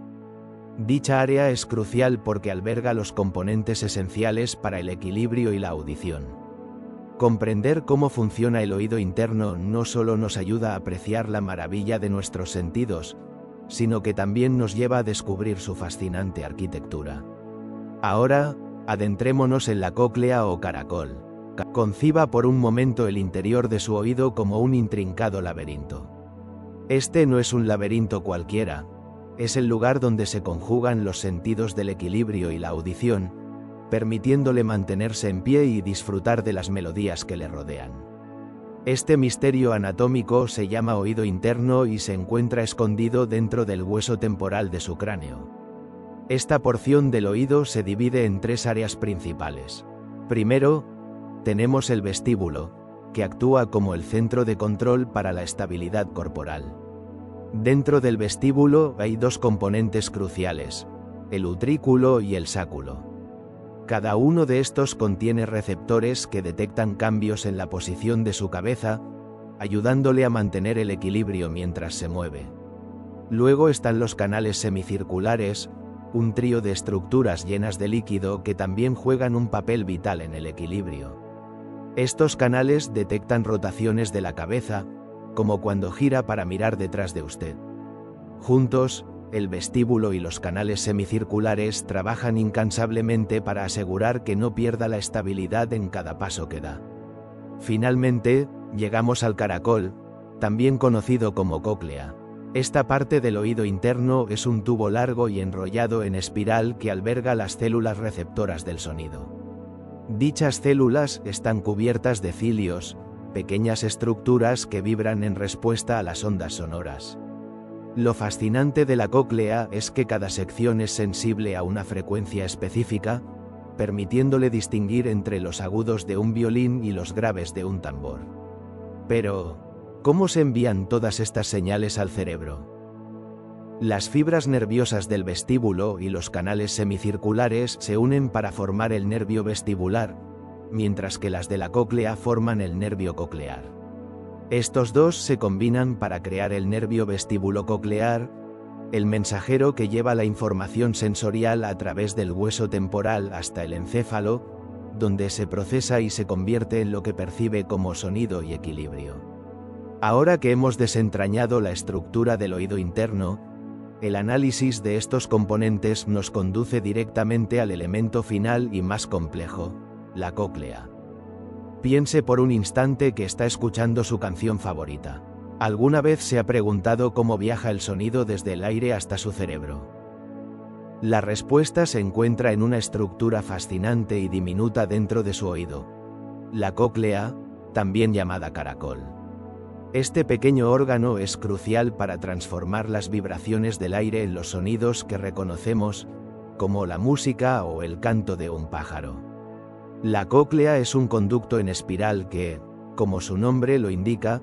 Dicha área es crucial porque alberga los componentes esenciales para el equilibrio y la audición. Comprender cómo funciona el oído interno no solo nos ayuda a apreciar la maravilla de nuestros sentidos, sino que también nos lleva a descubrir su fascinante arquitectura. Ahora, adentrémonos en la cóclea o caracol. Conciba por un momento el interior de su oído como un intrincado laberinto. Este no es un laberinto cualquiera, es el lugar donde se conjugan los sentidos del equilibrio y la audición, permitiéndole mantenerse en pie y disfrutar de las melodías que le rodean. Este misterio anatómico se llama oído interno y se encuentra escondido dentro del hueso temporal de su cráneo. Esta porción del oído se divide en tres áreas principales. Primero, tenemos el vestíbulo, que actúa como el centro de control para la estabilidad corporal. Dentro del vestíbulo hay dos componentes cruciales, el utrículo y el sáculo. Cada uno de estos contiene receptores que detectan cambios en la posición de su cabeza, ayudándole a mantener el equilibrio mientras se mueve. Luego están los canales semicirculares, un trío de estructuras llenas de líquido que también juegan un papel vital en el equilibrio. Estos canales detectan rotaciones de la cabeza, como cuando gira para mirar detrás de usted. Juntos, el vestíbulo y los canales semicirculares trabajan incansablemente para asegurar que no pierda la estabilidad en cada paso que da. Finalmente, llegamos al caracol, también conocido como cóclea. Esta parte del oído interno es un tubo largo y enrollado en espiral que alberga las células receptoras del sonido. Dichas células están cubiertas de cilios, pequeñas estructuras que vibran en respuesta a las ondas sonoras. Lo fascinante de la cóclea es que cada sección es sensible a una frecuencia específica, permitiéndole distinguir entre los agudos de un violín y los graves de un tambor. Pero, ¿cómo se envían todas estas señales al cerebro? Las fibras nerviosas del vestíbulo y los canales semicirculares se unen para formar el nervio vestibular, mientras que las de la cóclea forman el nervio coclear. Estos dos se combinan para crear el nervio vestíbulo-coclear, el mensajero que lleva la información sensorial a través del hueso temporal hasta el encéfalo, donde se procesa y se convierte en lo que percibe como sonido y equilibrio. Ahora que hemos desentrañado la estructura del oído interno, el análisis de estos componentes nos conduce directamente al elemento final y más complejo, la cóclea. Piense por un instante que está escuchando su canción favorita. ¿Alguna vez se ha preguntado cómo viaja el sonido desde el aire hasta su cerebro? La respuesta se encuentra en una estructura fascinante y diminuta dentro de su oído, la cóclea, también llamada caracol. Este pequeño órgano es crucial para transformar las vibraciones del aire en los sonidos que reconocemos, como la música o el canto de un pájaro. La cóclea es un conducto en espiral que, como su nombre lo indica,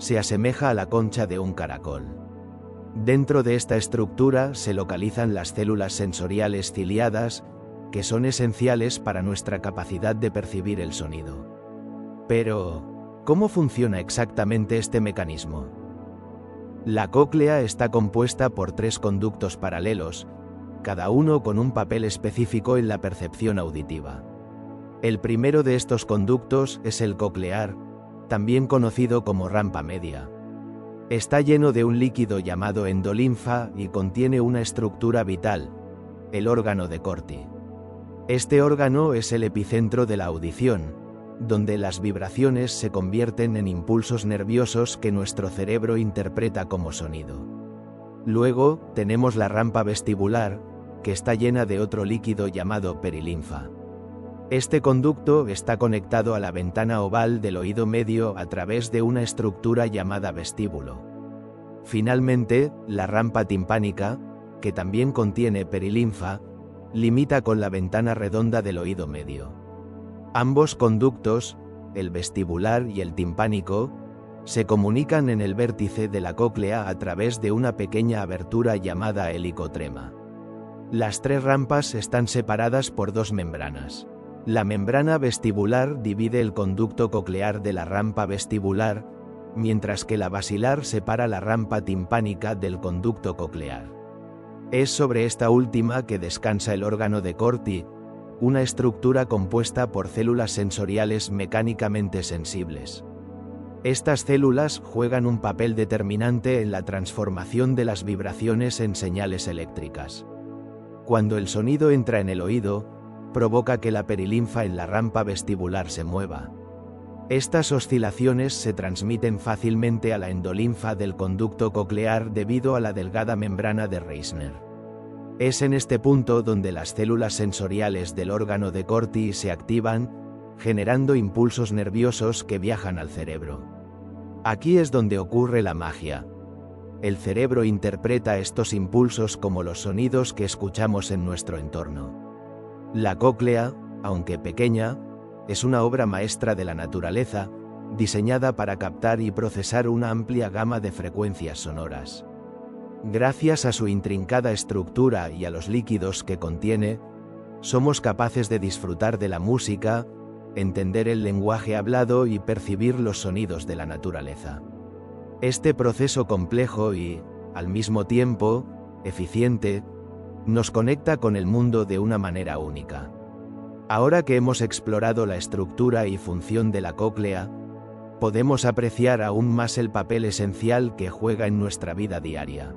se asemeja a la concha de un caracol. Dentro de esta estructura se localizan las células sensoriales ciliadas, que son esenciales para nuestra capacidad de percibir el sonido. Pero, ¿cómo funciona exactamente este mecanismo? La cóclea está compuesta por 3 conductos paralelos, cada uno con un papel específico en la percepción auditiva. El primero de estos conductos es el coclear, también conocido como rampa media. Está lleno de un líquido llamado endolinfa y contiene una estructura vital, el órgano de Corti. Este órgano es el epicentro de la audición, donde las vibraciones se convierten en impulsos nerviosos que nuestro cerebro interpreta como sonido. Luego, tenemos la rampa vestibular, que está llena de otro líquido llamado perilinfa. Este conducto está conectado a la ventana oval del oído medio a través de una estructura llamada vestíbulo. Finalmente, la rampa timpánica, que también contiene perilinfa, limita con la ventana redonda del oído medio. Ambos conductos, el vestibular y el timpánico, se comunican en el vértice de la cóclea a través de una pequeña abertura llamada helicotrema. Las 3 rampas están separadas por 2 membranas. La membrana vestibular divide el conducto coclear de la rampa vestibular, mientras que la basilar separa la rampa timpánica del conducto coclear. Es sobre esta última que descansa el órgano de Corti, una estructura compuesta por células sensoriales mecánicamente sensibles. Estas células juegan un papel determinante en la transformación de las vibraciones en señales eléctricas. Cuando el sonido entra en el oído, provoca que la perilinfa en la rampa vestibular se mueva. Estas oscilaciones se transmiten fácilmente a la endolinfa del conducto coclear debido a la delgada membrana de Reisner. Es en este punto donde las células sensoriales del órgano de Corti se activan, generando impulsos nerviosos que viajan al cerebro. Aquí es donde ocurre la magia. El cerebro interpreta estos impulsos como los sonidos que escuchamos en nuestro entorno. La cóclea, aunque pequeña, es una obra maestra de la naturaleza, diseñada para captar y procesar una amplia gama de frecuencias sonoras. Gracias a su intrincada estructura y a los líquidos que contiene, somos capaces de disfrutar de la música, entender el lenguaje hablado y percibir los sonidos de la naturaleza. Este proceso complejo y, al mismo tiempo, eficiente, nos conecta con el mundo de una manera única. Ahora que hemos explorado la estructura y función de la cóclea, podemos apreciar aún más el papel esencial que juega en nuestra vida diaria.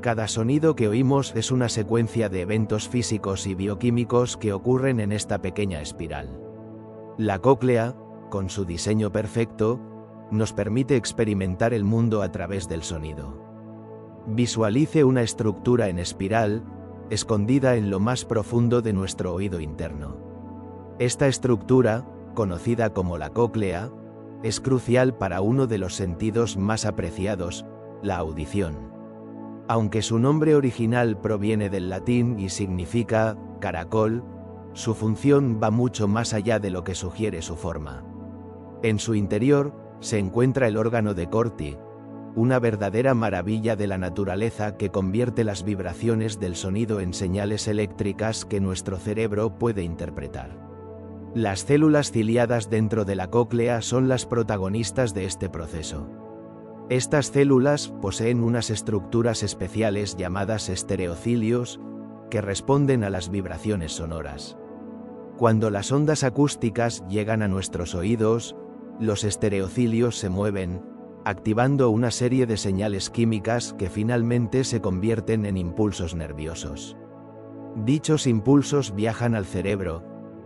Cada sonido que oímos es una secuencia de eventos físicos y bioquímicos que ocurren en esta pequeña espiral. La cóclea, con su diseño perfecto, nos permite experimentar el mundo a través del sonido. Visualice una estructura en espiral, escondida en lo más profundo de nuestro oído interno. Esta estructura, conocida como la cóclea, es crucial para uno de los sentidos más apreciados, la audición. Aunque su nombre original proviene del latín y significa caracol, su función va mucho más allá de lo que sugiere su forma. En su interior se encuentra el órgano de Corti, una verdadera maravilla de la naturaleza que convierte las vibraciones del sonido en señales eléctricas que nuestro cerebro puede interpretar. Las células ciliadas dentro de la cóclea son las protagonistas de este proceso. Estas células poseen unas estructuras especiales llamadas estereocilios, que responden a las vibraciones sonoras. Cuando las ondas acústicas llegan a nuestros oídos, los estereocilios se mueven, activando una serie de señales químicas que finalmente se convierten en impulsos nerviosos. Dichos impulsos viajan al cerebro,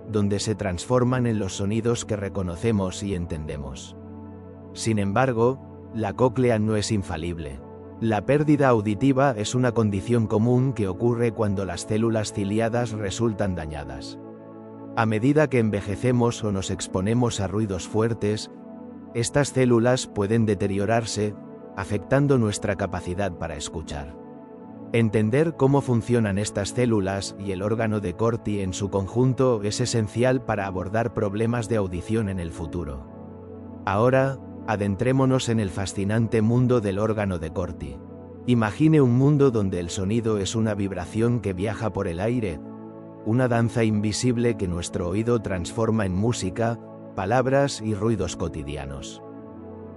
donde se transforman en los sonidos que reconocemos y entendemos. Sin embargo, la cóclea no es infalible. La pérdida auditiva es una condición común que ocurre cuando las células ciliadas resultan dañadas. A medida que envejecemos o nos exponemos a ruidos fuertes, estas células pueden deteriorarse, afectando nuestra capacidad para escuchar. Entender cómo funcionan estas células y el órgano de Corti en su conjunto es esencial para abordar problemas de audición en el futuro. Ahora, Adentrémonos en el fascinante mundo del órgano de Corti. Imagine un mundo donde el sonido es una vibración que viaja por el aire, una danza invisible que nuestro oído transforma en música, palabras y ruidos cotidianos.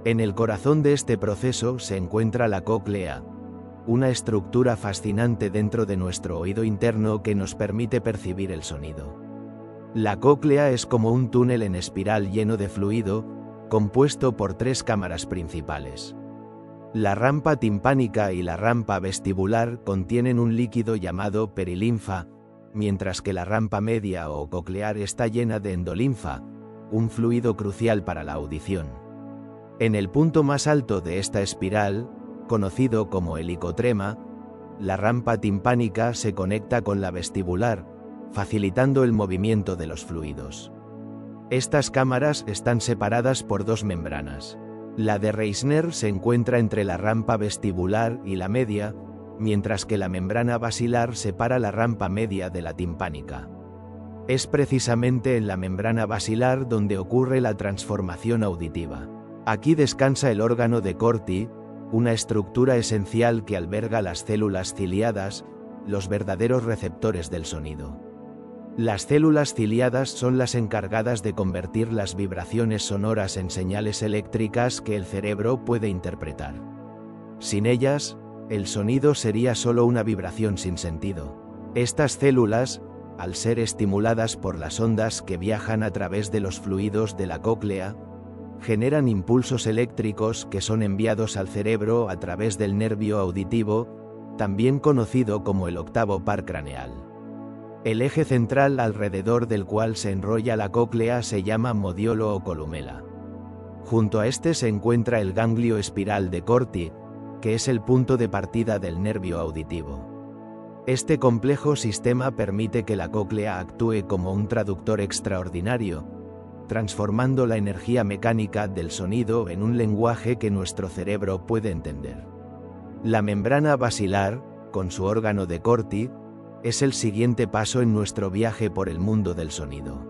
En el corazón de este proceso se encuentra la cóclea, una estructura fascinante dentro de nuestro oído interno que nos permite percibir el sonido. La cóclea es como un túnel en espiral lleno de fluido, compuesto por 3 cámaras principales. La rampa timpánica y la rampa vestibular contienen un líquido llamado perilinfa, mientras que la rampa media o coclear está llena de endolinfa, un fluido crucial para la audición. En el punto más alto de esta espiral, conocido como helicotrema, la rampa timpánica se conecta con la vestibular, facilitando el movimiento de los fluidos. Estas cámaras están separadas por 2 membranas. La de Reisner se encuentra entre la rampa vestibular y la media, mientras que la membrana basilar separa la rampa media de la timpánica. Es precisamente en la membrana basilar donde ocurre la transformación auditiva. Aquí descansa el órgano de Corti, una estructura esencial que alberga las células ciliadas, los verdaderos receptores del sonido. Las células ciliadas son las encargadas de convertir las vibraciones sonoras en señales eléctricas que el cerebro puede interpretar. Sin ellas, el sonido sería solo una vibración sin sentido. Estas células, al ser estimuladas por las ondas que viajan a través de los fluidos de la cóclea, generan impulsos eléctricos que son enviados al cerebro a través del nervio auditivo, también conocido como el octavo par craneal. El eje central alrededor del cual se enrolla la cóclea se llama modiolo o columela. Junto a este se encuentra el ganglio espiral de Corti, que es el punto de partida del nervio auditivo. Este complejo sistema permite que la cóclea actúe como un traductor extraordinario, transformando la energía mecánica del sonido en un lenguaje que nuestro cerebro puede entender. La membrana basilar, con su órgano de Corti, es el siguiente paso en nuestro viaje por el mundo del sonido.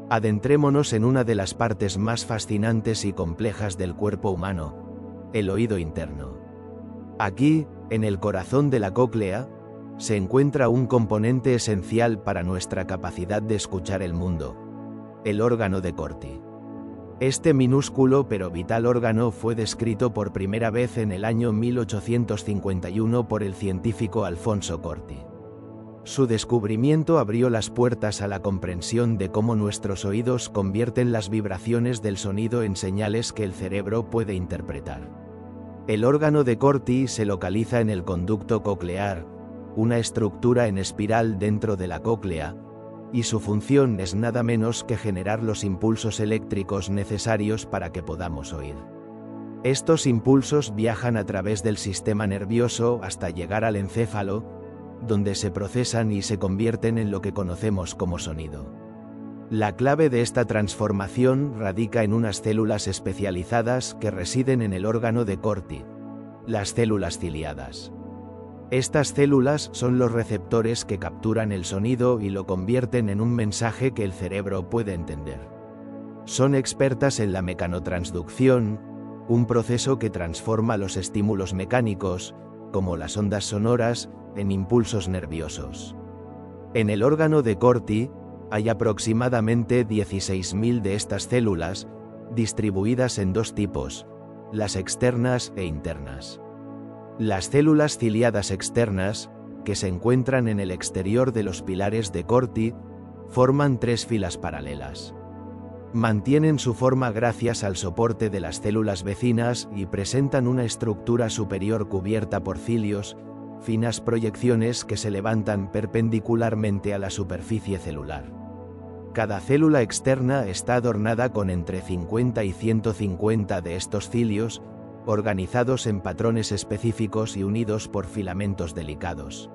Adentrémonos en una de las partes más fascinantes y complejas del cuerpo humano, el oído interno. Aquí, en el corazón de la cóclea, se encuentra un componente esencial para nuestra capacidad de escuchar el mundo, el órgano de Corti. Este minúsculo pero vital órgano fue descrito por primera vez en el año 1851 por el científico Alfonso Corti. Su descubrimiento abrió las puertas a la comprensión de cómo nuestros oídos convierten las vibraciones del sonido en señales que el cerebro puede interpretar. El órgano de Corti se localiza en el conducto coclear, una estructura en espiral dentro de la cóclea, y su función es nada menos que generar los impulsos eléctricos necesarios para que podamos oír. Estos impulsos viajan a través del sistema nervioso hasta llegar al encéfalo, donde se procesan y se convierten en lo que conocemos como sonido. La clave de esta transformación radica en unas células especializadas que residen en el órgano de Corti, las células ciliadas. Estas células son los receptores que capturan el sonido y lo convierten en un mensaje que el cerebro puede entender. Son expertas en la mecanotransducción, un proceso que transforma los estímulos mecánicos, como las ondas sonoras, en impulsos nerviosos. En el órgano de Corti, hay aproximadamente 16.000 de estas células, distribuidas en 2 tipos, las externas e internas. Las células ciliadas externas, que se encuentran en el exterior de los pilares de Corti, forman 3 filas paralelas. Mantienen su forma gracias al soporte de las células vecinas y presentan una estructura superior cubierta por cilios, finas proyecciones que se levantan perpendicularmente a la superficie celular. Cada célula externa está adornada con entre 50 y 150 de estos cilios, organizados en patrones específicos y unidos por filamentos delicados.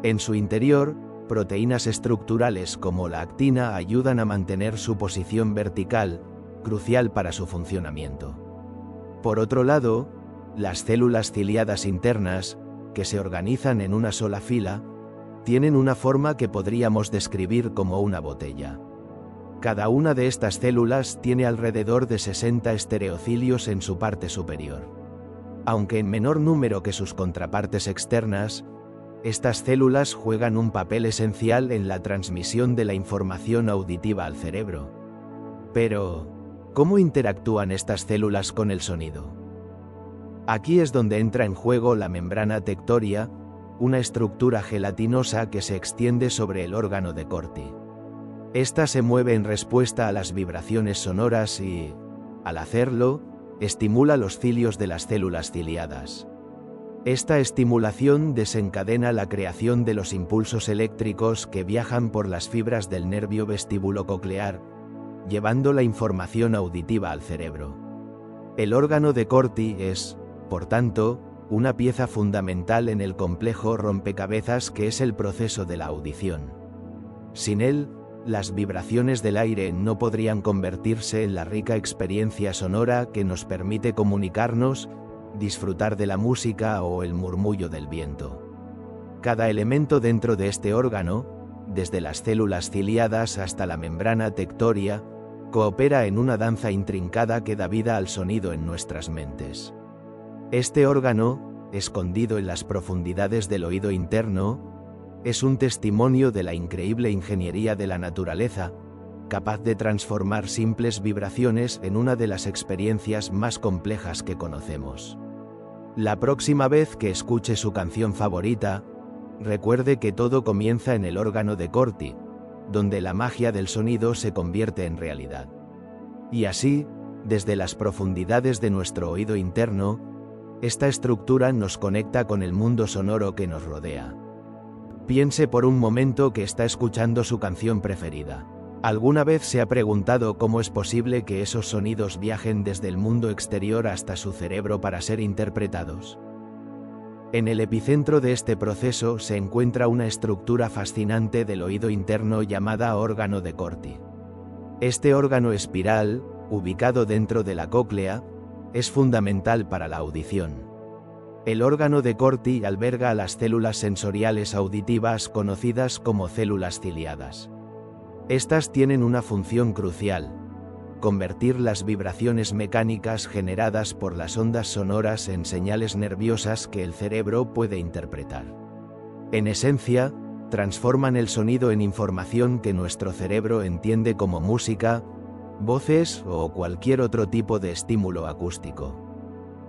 En su interior, proteínas estructurales como la actina ayudan a mantener su posición vertical, crucial para su funcionamiento. Por otro lado, las células ciliadas internas, que se organizan en una sola fila, tienen una forma que podríamos describir como una botella. Cada una de estas células tiene alrededor de 60 estereocilios en su parte superior. Aunque en menor número que sus contrapartes externas, estas células juegan un papel esencial en la transmisión de la información auditiva al cerebro. Pero, ¿cómo interactúan estas células con el sonido? Aquí es donde entra en juego la membrana tectoria, una estructura gelatinosa que se extiende sobre el órgano de Corti. Esta se mueve en respuesta a las vibraciones sonoras y, al hacerlo, estimula los cilios de las células ciliadas. Esta estimulación desencadena la creación de los impulsos eléctricos que viajan por las fibras del nervio vestíbulo-coclear, llevando la información auditiva al cerebro. El órgano de Corti es, por tanto, una pieza fundamental en el complejo rompecabezas que es el proceso de la audición. Sin él, las vibraciones del aire no podrían convertirse en la rica experiencia sonora que nos permite comunicarnos, disfrutar de la música o el murmullo del viento. Cada elemento dentro de este órgano, desde las células ciliadas hasta la membrana tectoria, coopera en una danza intrincada que da vida al sonido en nuestras mentes. Este órgano, escondido en las profundidades del oído interno, es un testimonio de la increíble ingeniería de la naturaleza, capaz de transformar simples vibraciones en una de las experiencias más complejas que conocemos. La próxima vez que escuche su canción favorita, recuerde que todo comienza en el órgano de Corti, donde la magia del sonido se convierte en realidad. Y así, desde las profundidades de nuestro oído interno, esta estructura nos conecta con el mundo sonoro que nos rodea. Piense por un momento que está escuchando su canción preferida. ¿Alguna vez se ha preguntado cómo es posible que esos sonidos viajen desde el mundo exterior hasta su cerebro para ser interpretados? En el epicentro de este proceso se encuentra una estructura fascinante del oído interno llamada órgano de Corti. Este órgano espiral, ubicado dentro de la cóclea, es fundamental para la audición. El órgano de Corti alberga a las células sensoriales auditivas conocidas como células ciliadas. Estas tienen una función crucial: convertir las vibraciones mecánicas generadas por las ondas sonoras en señales nerviosas que el cerebro puede interpretar. En esencia, transforman el sonido en información que nuestro cerebro entiende como música, voces o cualquier otro tipo de estímulo acústico.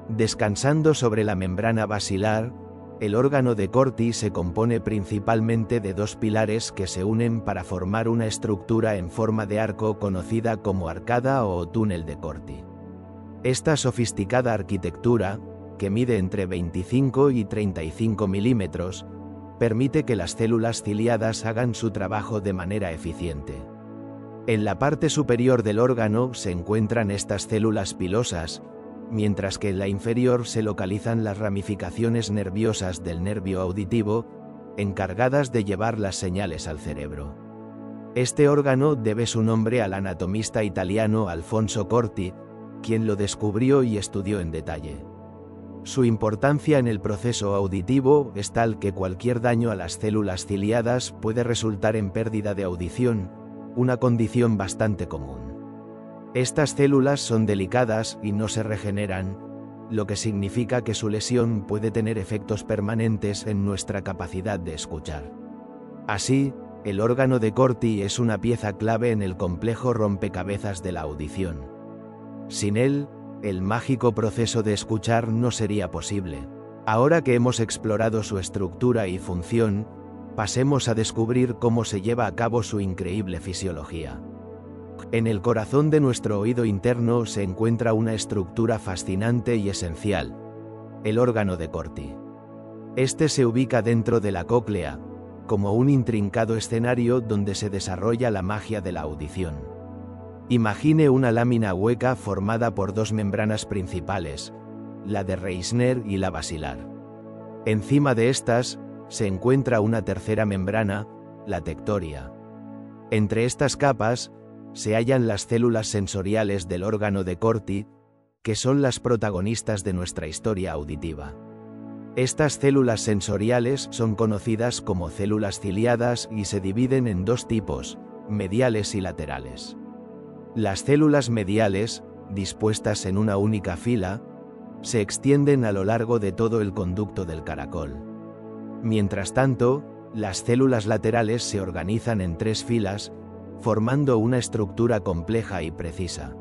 Descansando sobre la membrana basilar, el órgano de Corti se compone principalmente de dos pilares que se unen para formar una estructura en forma de arco conocida como arcada o túnel de Corti. Esta sofisticada arquitectura, que mide entre 25 y 35 milímetros, permite que las células ciliadas hagan su trabajo de manera eficiente. En la parte superior del órgano se encuentran estas células pilosas, mientras que en la inferior se localizan las ramificaciones nerviosas del nervio auditivo, encargadas de llevar las señales al cerebro. Este órgano debe su nombre al anatomista italiano Alfonso Corti, quien lo descubrió y estudió en detalle. Su importancia en el proceso auditivo es tal que cualquier daño a las células ciliadas puede resultar en pérdida de audición, una condición bastante común. Estas células son delicadas y no se regeneran, lo que significa que su lesión puede tener efectos permanentes en nuestra capacidad de escuchar. Así, el órgano de Corti es una pieza clave en el complejo rompecabezas de la audición. Sin él, el mágico proceso de escuchar no sería posible. Ahora que hemos explorado su estructura y función, pasemos a descubrir cómo se lleva a cabo su increíble fisiología. En el corazón de nuestro oído interno se encuentra una estructura fascinante y esencial: el órgano de Corti. Este se ubica dentro de la cóclea, como un intrincado escenario donde se desarrolla la magia de la audición. Imagine una lámina hueca formada por dos membranas principales, la de Reisner y la basilar. Encima de estas, se encuentra una tercera membrana, la tectoria. Entre estas capas, se hallan las células sensoriales del órgano de Corti, que son las protagonistas de nuestra historia auditiva. Estas células sensoriales son conocidas como células ciliadas y se dividen en dos tipos, mediales y laterales. Las células mediales, dispuestas en una única fila, se extienden a lo largo de todo el conducto del caracol. Mientras tanto, las células laterales se organizan en 3 filas, formando una estructura compleja y precisa.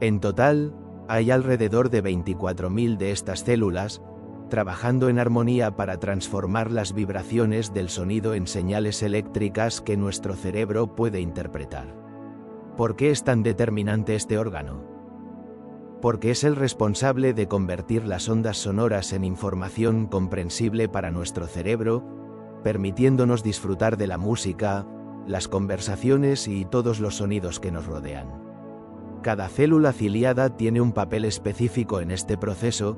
En total, hay alrededor de 24.000 de estas células, trabajando en armonía para transformar las vibraciones del sonido en señales eléctricas que nuestro cerebro puede interpretar. ¿Por qué es tan determinante este órgano? Porque es el responsable de convertir las ondas sonoras en información comprensible para nuestro cerebro, permitiéndonos disfrutar de la música, las conversaciones y todos los sonidos que nos rodean. Cada célula ciliada tiene un papel específico en este proceso,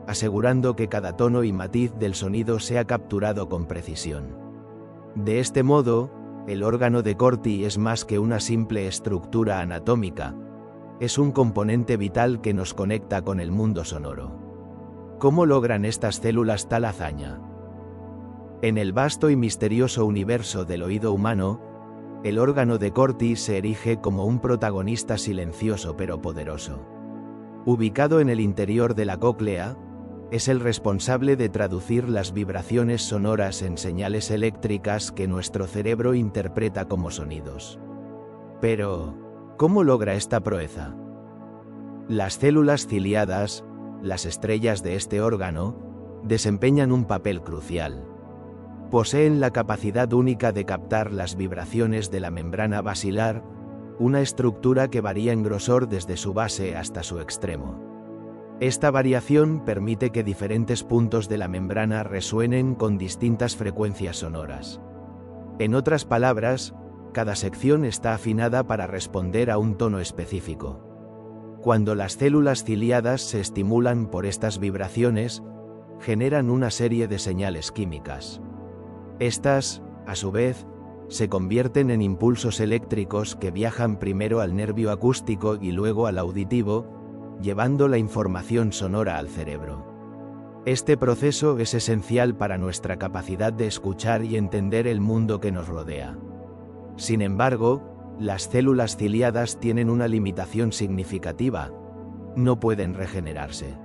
asegurando que cada tono y matiz del sonido sea capturado con precisión. De este modo, el órgano de Corti es más que una simple estructura anatómica, es un componente vital que nos conecta con el mundo sonoro. ¿Cómo logran estas células tal hazaña? En el vasto y misterioso universo del oído humano, el órgano de Corti se erige como un protagonista silencioso pero poderoso. Ubicado en el interior de la cóclea, es el responsable de traducir las vibraciones sonoras en señales eléctricas que nuestro cerebro interpreta como sonidos. Pero, ¿cómo logra esta proeza? Las células ciliadas, las estrellas de este órgano, desempeñan un papel crucial. Poseen la capacidad única de captar las vibraciones de la membrana basilar, una estructura que varía en grosor desde su base hasta su extremo. Esta variación permite que diferentes puntos de la membrana resuenen con distintas frecuencias sonoras. En otras palabras, cada sección está afinada para responder a un tono específico. Cuando las células ciliadas se estimulan por estas vibraciones, generan una serie de señales químicas. Estas, a su vez, se convierten en impulsos eléctricos que viajan primero al nervio acústico y luego al auditivo, llevando la información sonora al cerebro. Este proceso es esencial para nuestra capacidad de escuchar y entender el mundo que nos rodea. Sin embargo, las células ciliadas tienen una limitación significativa: no pueden regenerarse.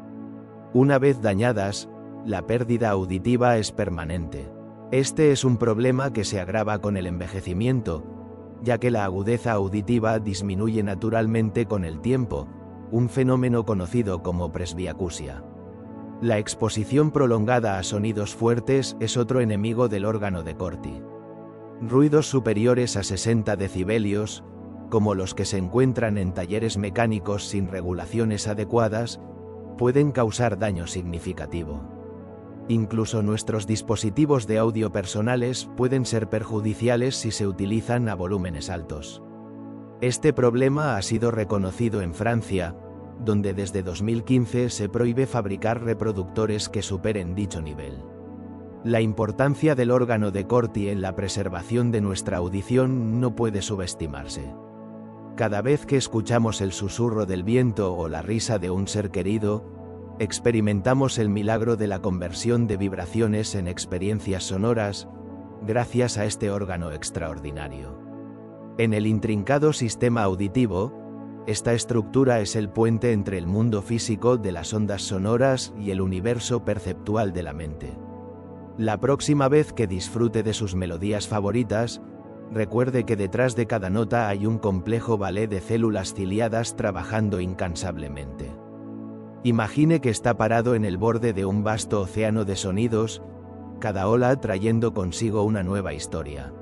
Una vez dañadas, la pérdida auditiva es permanente. Este es un problema que se agrava con el envejecimiento, ya que la agudeza auditiva disminuye naturalmente con el tiempo, un fenómeno conocido como presbiacusia. La exposición prolongada a sonidos fuertes es otro enemigo del órgano de Corti. Ruidos superiores a 60 decibelios, como los que se encuentran en talleres mecánicos sin regulaciones adecuadas, pueden causar daño significativo. Incluso nuestros dispositivos de audio personales pueden ser perjudiciales si se utilizan a volúmenes altos. Este problema ha sido reconocido en Francia, donde desde 2015 se prohíbe fabricar reproductores que superen dicho nivel. La importancia del órgano de Corti en la preservación de nuestra audición no puede subestimarse. Cada vez que escuchamos el susurro del viento o la risa de un ser querido, experimentamos el milagro de la conversión de vibraciones en experiencias sonoras, gracias a este órgano extraordinario. En el intrincado sistema auditivo, esta estructura es el puente entre el mundo físico de las ondas sonoras y el universo perceptual de la mente. La próxima vez que disfrute de sus melodías favoritas, recuerde que detrás de cada nota hay un complejo ballet de células ciliadas trabajando incansablemente. Imagine que está parado en el borde de un vasto océano de sonidos, cada ola trayendo consigo una nueva historia.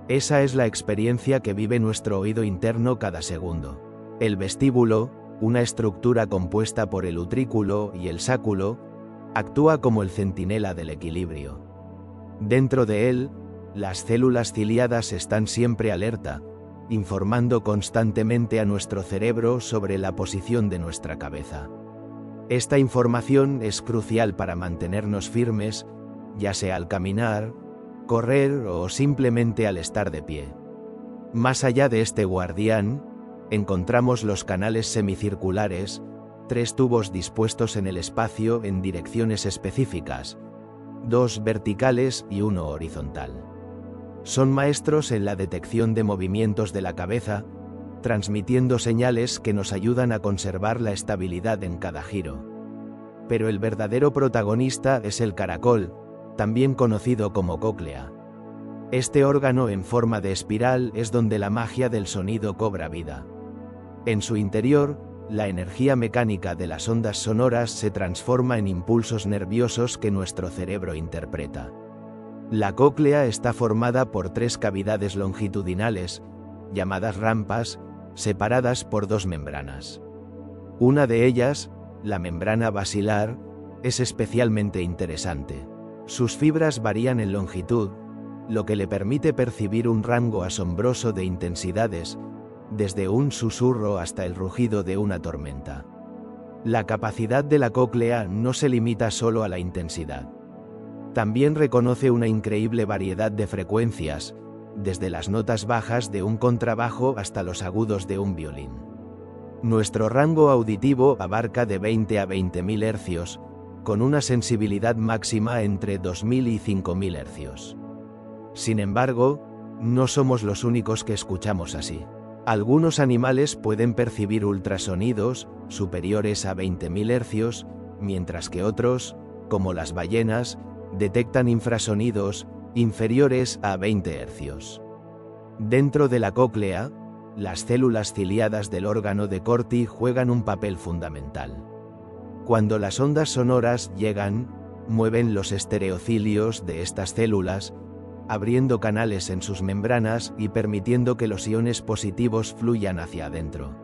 Esa es la experiencia que vive nuestro oído interno cada segundo. El vestíbulo, una estructura compuesta por el utrículo y el sáculo, actúa como el centinela del equilibrio. Dentro de él, las células ciliadas están siempre alerta, informando constantemente a nuestro cerebro sobre la posición de nuestra cabeza. Esta información es crucial para mantenernos firmes, ya sea al caminar, correr o simplemente al estar de pie. Más allá de este guardián, encontramos los canales semicirculares, 3 tubos dispuestos en el espacio en direcciones específicas, 2 verticales y 1 horizontal. Son maestros en la detección de movimientos de la cabeza, transmitiendo señales que nos ayudan a conservar la estabilidad en cada giro. Pero el verdadero protagonista es el caracol, también conocido como cóclea. Este órgano en forma de espiral es donde la magia del sonido cobra vida. En su interior, la energía mecánica de las ondas sonoras se transforma en impulsos nerviosos que nuestro cerebro interpreta. La cóclea está formada por 3 cavidades longitudinales, llamadas rampas, separadas por 2 membranas. Una de ellas, la membrana basilar, es especialmente interesante. Sus fibras varían en longitud, lo que le permite percibir un rango asombroso de intensidades, desde un susurro hasta el rugido de una tormenta. La capacidad de la cóclea no se limita solo a la intensidad. También reconoce una increíble variedad de frecuencias, desde las notas bajas de un contrabajo hasta los agudos de un violín. Nuestro rango auditivo abarca de 20 a 20.000 Hz, con una sensibilidad máxima entre 2.000 y 5.000 Hz. Sin embargo, no somos los únicos que escuchamos así. Algunos animales pueden percibir ultrasonidos superiores a 20.000 Hz, mientras que otros, como las ballenas, detectan infrasonidos inferiores a 20 Hz. Dentro de la cóclea, las células ciliadas del órgano de Corti juegan un papel fundamental. Cuando las ondas sonoras llegan, mueven los estereocilios de estas células, abriendo canales en sus membranas y permitiendo que los iones positivos fluyan hacia adentro.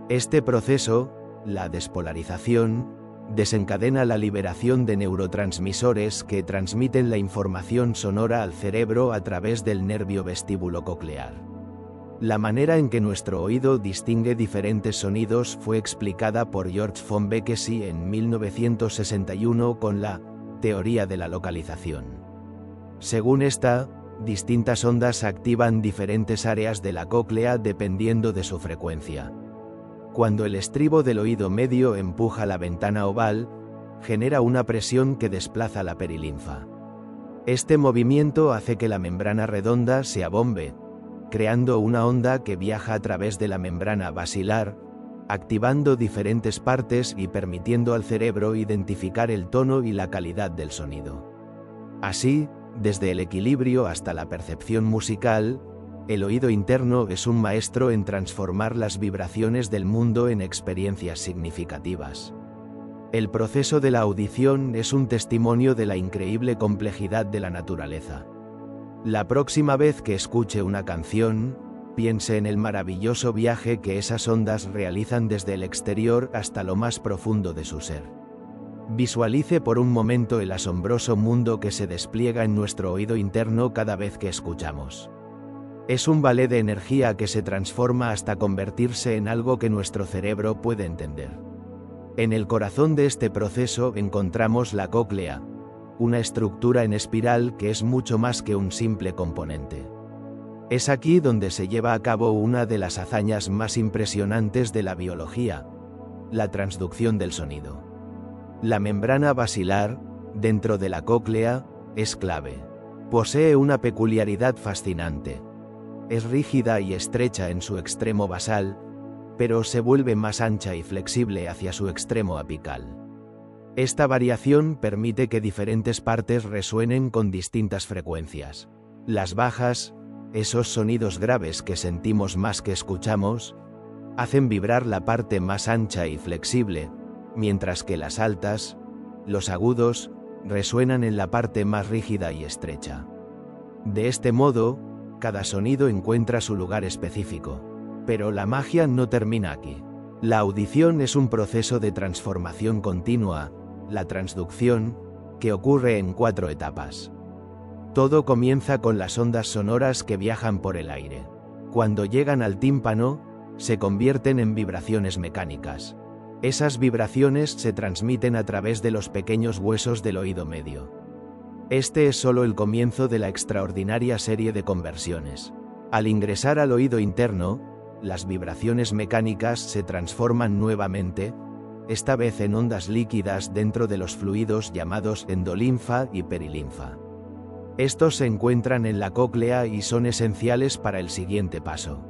Este proceso, la despolarización, desencadena la liberación de neurotransmisores que transmiten la información sonora al cerebro a través del nervio vestíbulo coclear. La manera en que nuestro oído distingue diferentes sonidos fue explicada por George von Békésy en 1961 con la teoría de la localización. Según esta, distintas ondas activan diferentes áreas de la cóclea dependiendo de su frecuencia. Cuando el estribo del oído medio empuja la ventana oval, genera una presión que desplaza la perilinfa. Este movimiento hace que la membrana redonda se abombe, creando una onda que viaja a través de la membrana basilar, activando diferentes partes y permitiendo al cerebro identificar el tono y la calidad del sonido. Así, desde el equilibrio hasta la percepción musical, el oído interno es un maestro en transformar las vibraciones del mundo en experiencias significativas. El proceso de la audición es un testimonio de la increíble complejidad de la naturaleza. La próxima vez que escuche una canción, piense en el maravilloso viaje que esas ondas realizan desde el exterior hasta lo más profundo de su ser. Visualice por un momento el asombroso mundo que se despliega en nuestro oído interno cada vez que escuchamos. Es un ballet de energía que se transforma hasta convertirse en algo que nuestro cerebro puede entender. En el corazón de este proceso encontramos la cóclea, una estructura en espiral que es mucho más que un simple componente. Es aquí donde se lleva a cabo una de las hazañas más impresionantes de la biología, la transducción del sonido. La membrana basilar, dentro de la cóclea, es clave. Posee una peculiaridad fascinante. Es rígida y estrecha en su extremo basal, pero se vuelve más ancha y flexible hacia su extremo apical. Esta variación permite que diferentes partes resuenen con distintas frecuencias. Las bajas, esos sonidos graves que sentimos más que escuchamos, hacen vibrar la parte más ancha y flexible, mientras que las altas, los agudos, resuenan en la parte más rígida y estrecha. De este modo, cada sonido encuentra su lugar específico. Pero la magia no termina aquí. La audición es un proceso de transformación continua, la transducción, que ocurre en 4 etapas. Todo comienza con las ondas sonoras que viajan por el aire. Cuando llegan al tímpano, se convierten en vibraciones mecánicas. Esas vibraciones se transmiten a través de los pequeños huesos del oído medio. Este es solo el comienzo de la extraordinaria serie de conversiones. Al ingresar al oído interno, las vibraciones mecánicas se transforman nuevamente, esta vez en ondas líquidas dentro de los fluidos llamados endolinfa y perilinfa. Estos se encuentran en la cóclea y son esenciales para el siguiente paso.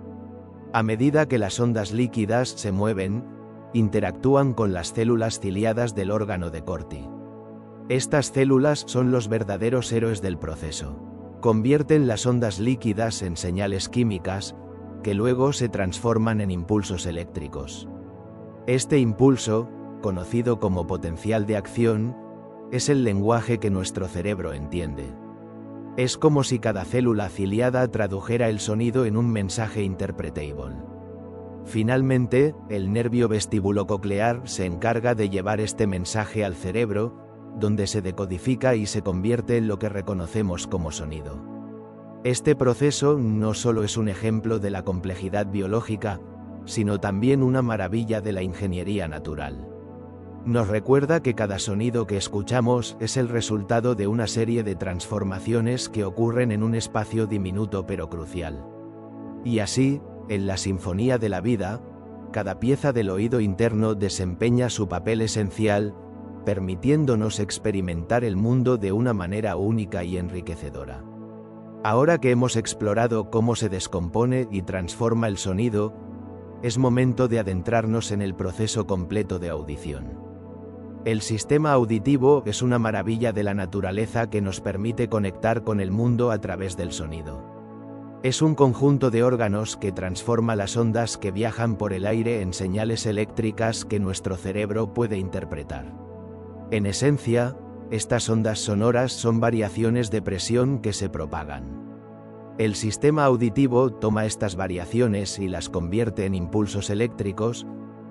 A medida que las ondas líquidas se mueven, interactúan con las células ciliadas del órgano de Corti. Estas células son los verdaderos héroes del proceso. Convierten las ondas líquidas en señales químicas, que luego se transforman en impulsos eléctricos. Este impulso, conocido como potencial de acción, es el lenguaje que nuestro cerebro entiende. Es como si cada célula ciliada tradujera el sonido en un mensaje interpretable. Finalmente, el nervio vestibulococlear se encarga de llevar este mensaje al cerebro, donde se decodifica y se convierte en lo que reconocemos como sonido. Este proceso no solo es un ejemplo de la complejidad biológica, sino también una maravilla de la ingeniería natural. Nos recuerda que cada sonido que escuchamos es el resultado de una serie de transformaciones que ocurren en un espacio diminuto pero crucial. Y así, en la sinfonía de la vida, cada pieza del oído interno desempeña su papel esencial, permitiéndonos experimentar el mundo de una manera única y enriquecedora. Ahora que hemos explorado cómo se descompone y transforma el sonido, es momento de adentrarnos en el proceso completo de audición. El sistema auditivo es una maravilla de la naturaleza que nos permite conectar con el mundo a través del sonido. Es un conjunto de órganos que transforma las ondas que viajan por el aire en señales eléctricas que nuestro cerebro puede interpretar. En esencia, estas ondas sonoras son variaciones de presión que se propagan. El sistema auditivo toma estas variaciones y las convierte en impulsos eléctricos,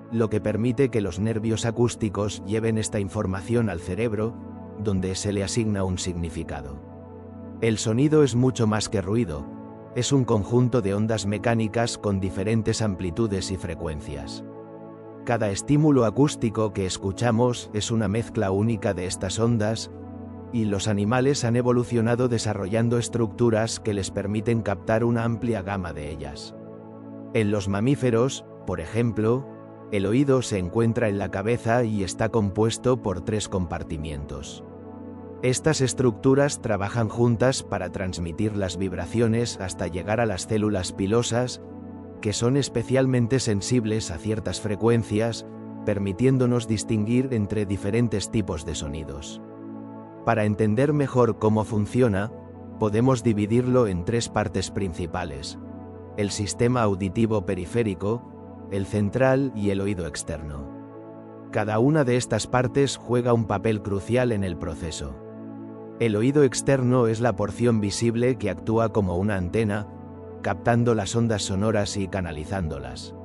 lo que permite que los nervios acústicos lleven esta información al cerebro, donde se le asigna un significado. El sonido es mucho más que ruido, es un conjunto de ondas mecánicas con diferentes amplitudes y frecuencias. Cada estímulo acústico que escuchamos es una mezcla única de estas ondas, y los animales han evolucionado desarrollando estructuras que les permiten captar una amplia gama de ellas. En los mamíferos, por ejemplo, el oído se encuentra en la cabeza y está compuesto por 3 compartimientos. Estas estructuras trabajan juntas para transmitir las vibraciones hasta llegar a las células pilosas, que son especialmente sensibles a ciertas frecuencias, permitiéndonos distinguir entre diferentes tipos de sonidos. Para entender mejor cómo funciona, podemos dividirlo en 3 partes principales: el sistema auditivo periférico, el central y el oído externo. Cada una de estas partes juega un papel crucial en el proceso. El oído externo es la porción visible que actúa como una antena, captando las ondas sonoras y canalizándolas.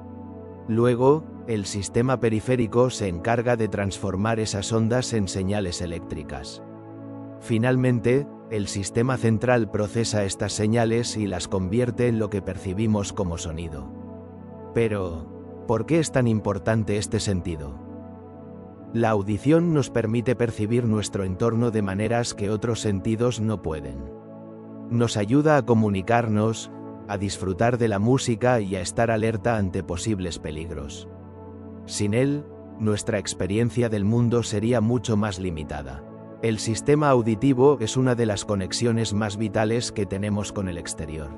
Luego, el sistema periférico se encarga de transformar esas ondas en señales eléctricas. Finalmente, el sistema central procesa estas señales y las convierte en lo que percibimos como sonido. Pero, ¿por qué es tan importante este sentido? La audición nos permite percibir nuestro entorno de maneras que otros sentidos no pueden. Nos ayuda a comunicarnos, a disfrutar de la música y a estar alerta ante posibles peligros. Sin él, nuestra experiencia del mundo sería mucho más limitada. El sistema auditivo es una de las conexiones más vitales que tenemos con el exterior.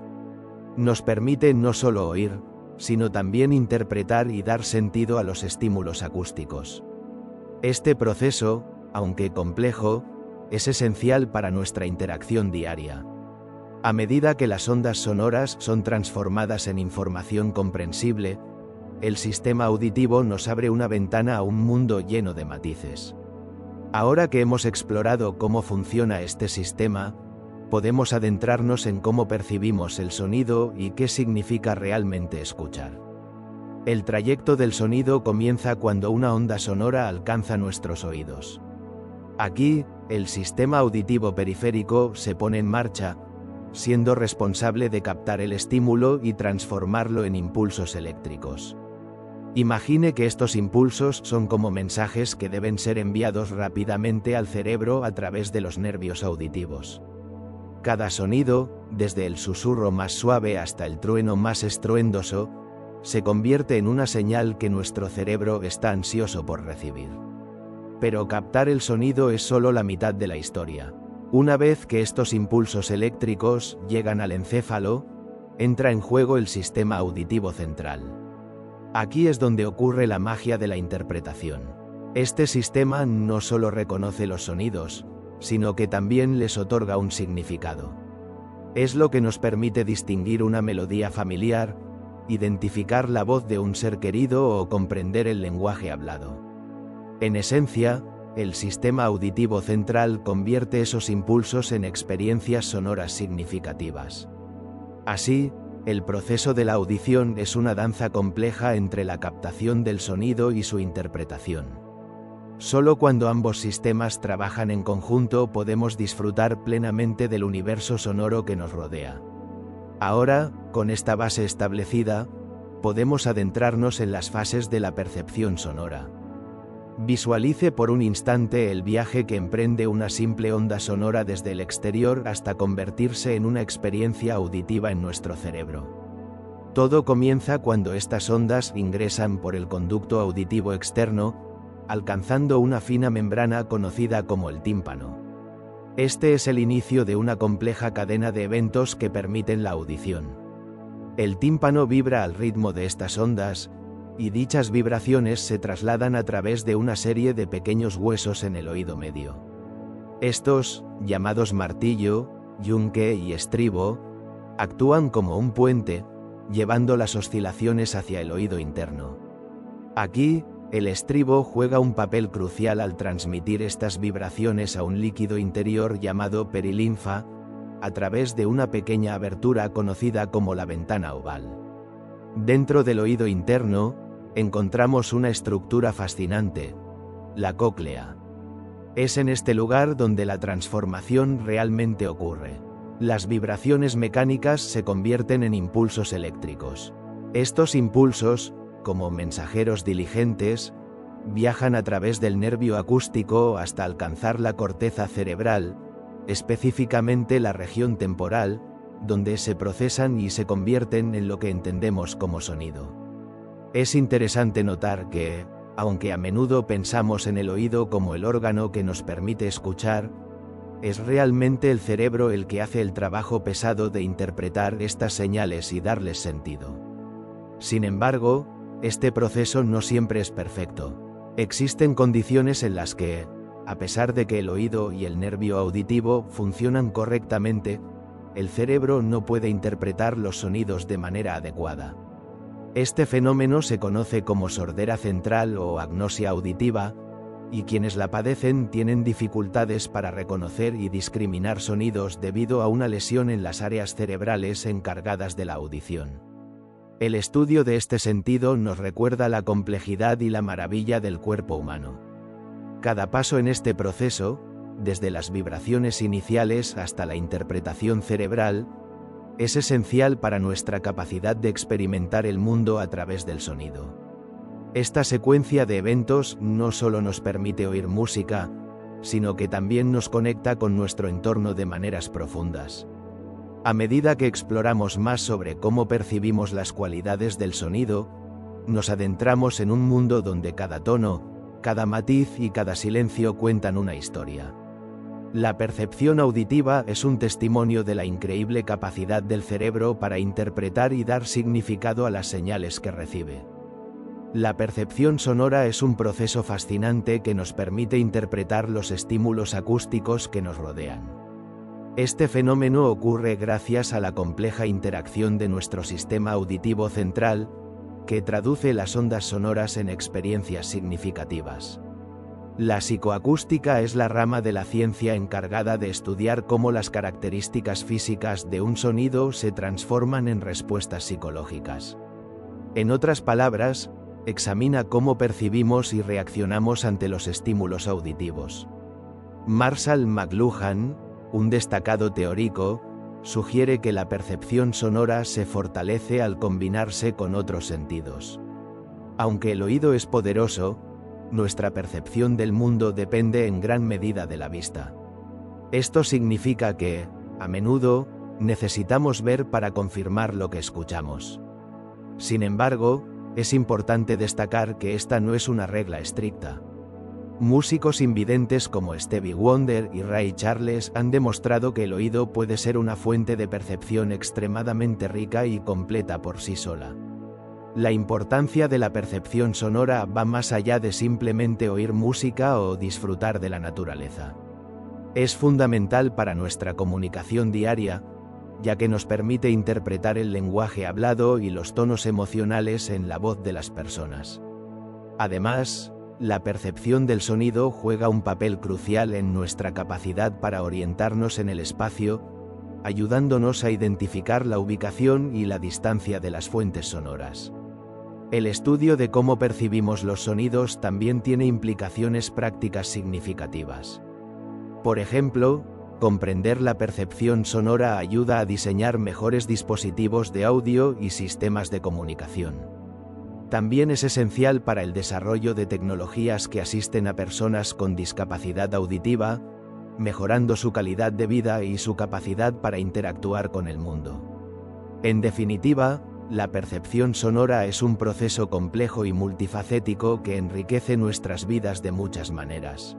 Nos permite no solo oír, sino también interpretar y dar sentido a los estímulos acústicos. Este proceso, aunque complejo, es esencial para nuestra interacción diaria. A medida que las ondas sonoras son transformadas en información comprensible, el sistema auditivo nos abre una ventana a un mundo lleno de matices. Ahora que hemos explorado cómo funciona este sistema, podemos adentrarnos en cómo percibimos el sonido y qué significa realmente escuchar. El trayecto del sonido comienza cuando una onda sonora alcanza nuestros oídos. Aquí, el sistema auditivo periférico se pone en marcha, siendo responsable de captar el estímulo y transformarlo en impulsos eléctricos. Imagine que estos impulsos son como mensajes que deben ser enviados rápidamente al cerebro a través de los nervios auditivos. Cada sonido, desde el susurro más suave hasta el trueno más estruendoso, se convierte en una señal que nuestro cerebro está ansioso por recibir. Pero captar el sonido es solo la mitad de la historia. Una vez que estos impulsos eléctricos llegan al encéfalo, entra en juego el sistema auditivo central. Aquí es donde ocurre la magia de la interpretación. Este sistema no solo reconoce los sonidos, sino que también les otorga un significado. Es lo que nos permite distinguir una melodía familiar, identificar la voz de un ser querido o comprender el lenguaje hablado. En esencia, el sistema auditivo central convierte esos impulsos en experiencias sonoras significativas. Así, el proceso de la audición es una danza compleja entre la captación del sonido y su interpretación. Solo cuando ambos sistemas trabajan en conjunto podemos disfrutar plenamente del universo sonoro que nos rodea. Ahora, con esta base establecida, podemos adentrarnos en las fases de la percepción sonora. Visualice por un instante el viaje que emprende una simple onda sonora desde el exterior hasta convertirse en una experiencia auditiva en nuestro cerebro. Todo comienza cuando estas ondas ingresan por el conducto auditivo externo, alcanzando una fina membrana conocida como el tímpano. Este es el inicio de una compleja cadena de eventos que permiten la audición. El tímpano vibra al ritmo de estas ondas, y dichas vibraciones se trasladan a través de una serie de pequeños huesos en el oído medio. Estos, llamados martillo, yunque y estribo, actúan como un puente, llevando las oscilaciones hacia el oído interno. Aquí, el estribo juega un papel crucial al transmitir estas vibraciones a un líquido interior llamado perilinfa, a través de una pequeña abertura conocida como la ventana oval. Dentro del oído interno, encontramos una estructura fascinante, la cóclea. Es en este lugar donde la transformación realmente ocurre. Las vibraciones mecánicas se convierten en impulsos eléctricos. Estos impulsos, como mensajeros diligentes, viajan a través del nervio acústico hasta alcanzar la corteza cerebral, específicamente la región temporal, donde se procesan y se convierten en lo que entendemos como sonido. Es interesante notar que, aunque a menudo pensamos en el oído como el órgano que nos permite escuchar, es realmente el cerebro el que hace el trabajo pesado de interpretar estas señales y darles sentido. Sin embargo, este proceso no siempre es perfecto. Existen condiciones en las que, a pesar de que el oído y el nervio auditivo funcionan correctamente, el cerebro no puede interpretar los sonidos de manera adecuada. Este fenómeno se conoce como sordera central o agnosia auditiva, y quienes la padecen tienen dificultades para reconocer y discriminar sonidos debido a una lesión en las áreas cerebrales encargadas de la audición. El estudio de este sentido nos recuerda la complejidad y la maravilla del cuerpo humano. Cada paso en este proceso, desde las vibraciones iniciales hasta la interpretación cerebral, es esencial para nuestra capacidad de experimentar el mundo a través del sonido. Esta secuencia de eventos no solo nos permite oír música, sino que también nos conecta con nuestro entorno de maneras profundas. A medida que exploramos más sobre cómo percibimos las cualidades del sonido, nos adentramos en un mundo donde cada tono, cada matiz y cada silencio cuentan una historia. La percepción auditiva es un testimonio de la increíble capacidad del cerebro para interpretar y dar significado a las señales que recibe. La percepción sonora es un proceso fascinante que nos permite interpretar los estímulos acústicos que nos rodean. Este fenómeno ocurre gracias a la compleja interacción de nuestro sistema auditivo central, que traduce las ondas sonoras en experiencias significativas. La psicoacústica es la rama de la ciencia encargada de estudiar cómo las características físicas de un sonido se transforman en respuestas psicológicas. En otras palabras, examina cómo percibimos y reaccionamos ante los estímulos auditivos. Marshall McLuhan, un destacado teórico, sugiere que la percepción sonora se fortalece al combinarse con otros sentidos. Aunque el oído es poderoso, nuestra percepción del mundo depende en gran medida de la vista. Esto significa que, a menudo, necesitamos ver para confirmar lo que escuchamos. Sin embargo, es importante destacar que esta no es una regla estricta. Músicos invidentes como Stevie Wonder y Ray Charles han demostrado que el oído puede ser una fuente de percepción extremadamente rica y completa por sí sola. La importancia de la percepción sonora va más allá de simplemente oír música o disfrutar de la naturaleza. Es fundamental para nuestra comunicación diaria, ya que nos permite interpretar el lenguaje hablado y los tonos emocionales en la voz de las personas. Además, la percepción del sonido juega un papel crucial en nuestra capacidad para orientarnos en el espacio, ayudándonos a identificar la ubicación y la distancia de las fuentes sonoras. El estudio de cómo percibimos los sonidos también tiene implicaciones prácticas significativas. Por ejemplo, comprender la percepción sonora ayuda a diseñar mejores dispositivos de audio y sistemas de comunicación. También es esencial para el desarrollo de tecnologías que asisten a personas con discapacidad auditiva, mejorando su calidad de vida y su capacidad para interactuar con el mundo. En definitiva, la percepción sonora es un proceso complejo y multifacético que enriquece nuestras vidas de muchas maneras.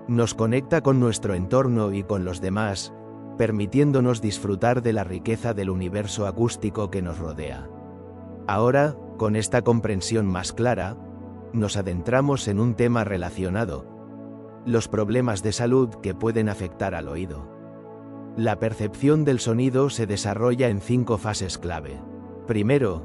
Nos conecta con nuestro entorno y con los demás, permitiéndonos disfrutar de la riqueza del universo acústico que nos rodea. Ahora, con esta comprensión más clara, nos adentramos en un tema relacionado: los problemas de salud que pueden afectar al oído. La percepción del sonido se desarrolla en 5 fases clave. Primero,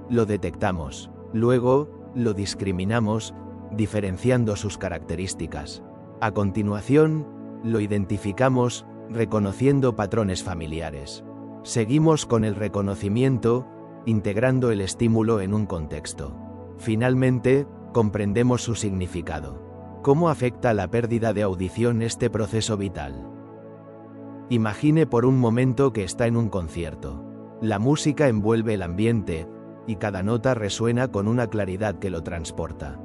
lo detectamos. Luego, lo discriminamos, diferenciando sus características. A continuación, lo identificamos, reconociendo patrones familiares. Seguimos con el reconocimiento, integrando el estímulo en un contexto. Finalmente, comprendemos su significado. ¿Cómo afecta la pérdida de audición este proceso vital? Imagine por un momento que está en un concierto. La música envuelve el ambiente, y cada nota resuena con una claridad que lo transporta.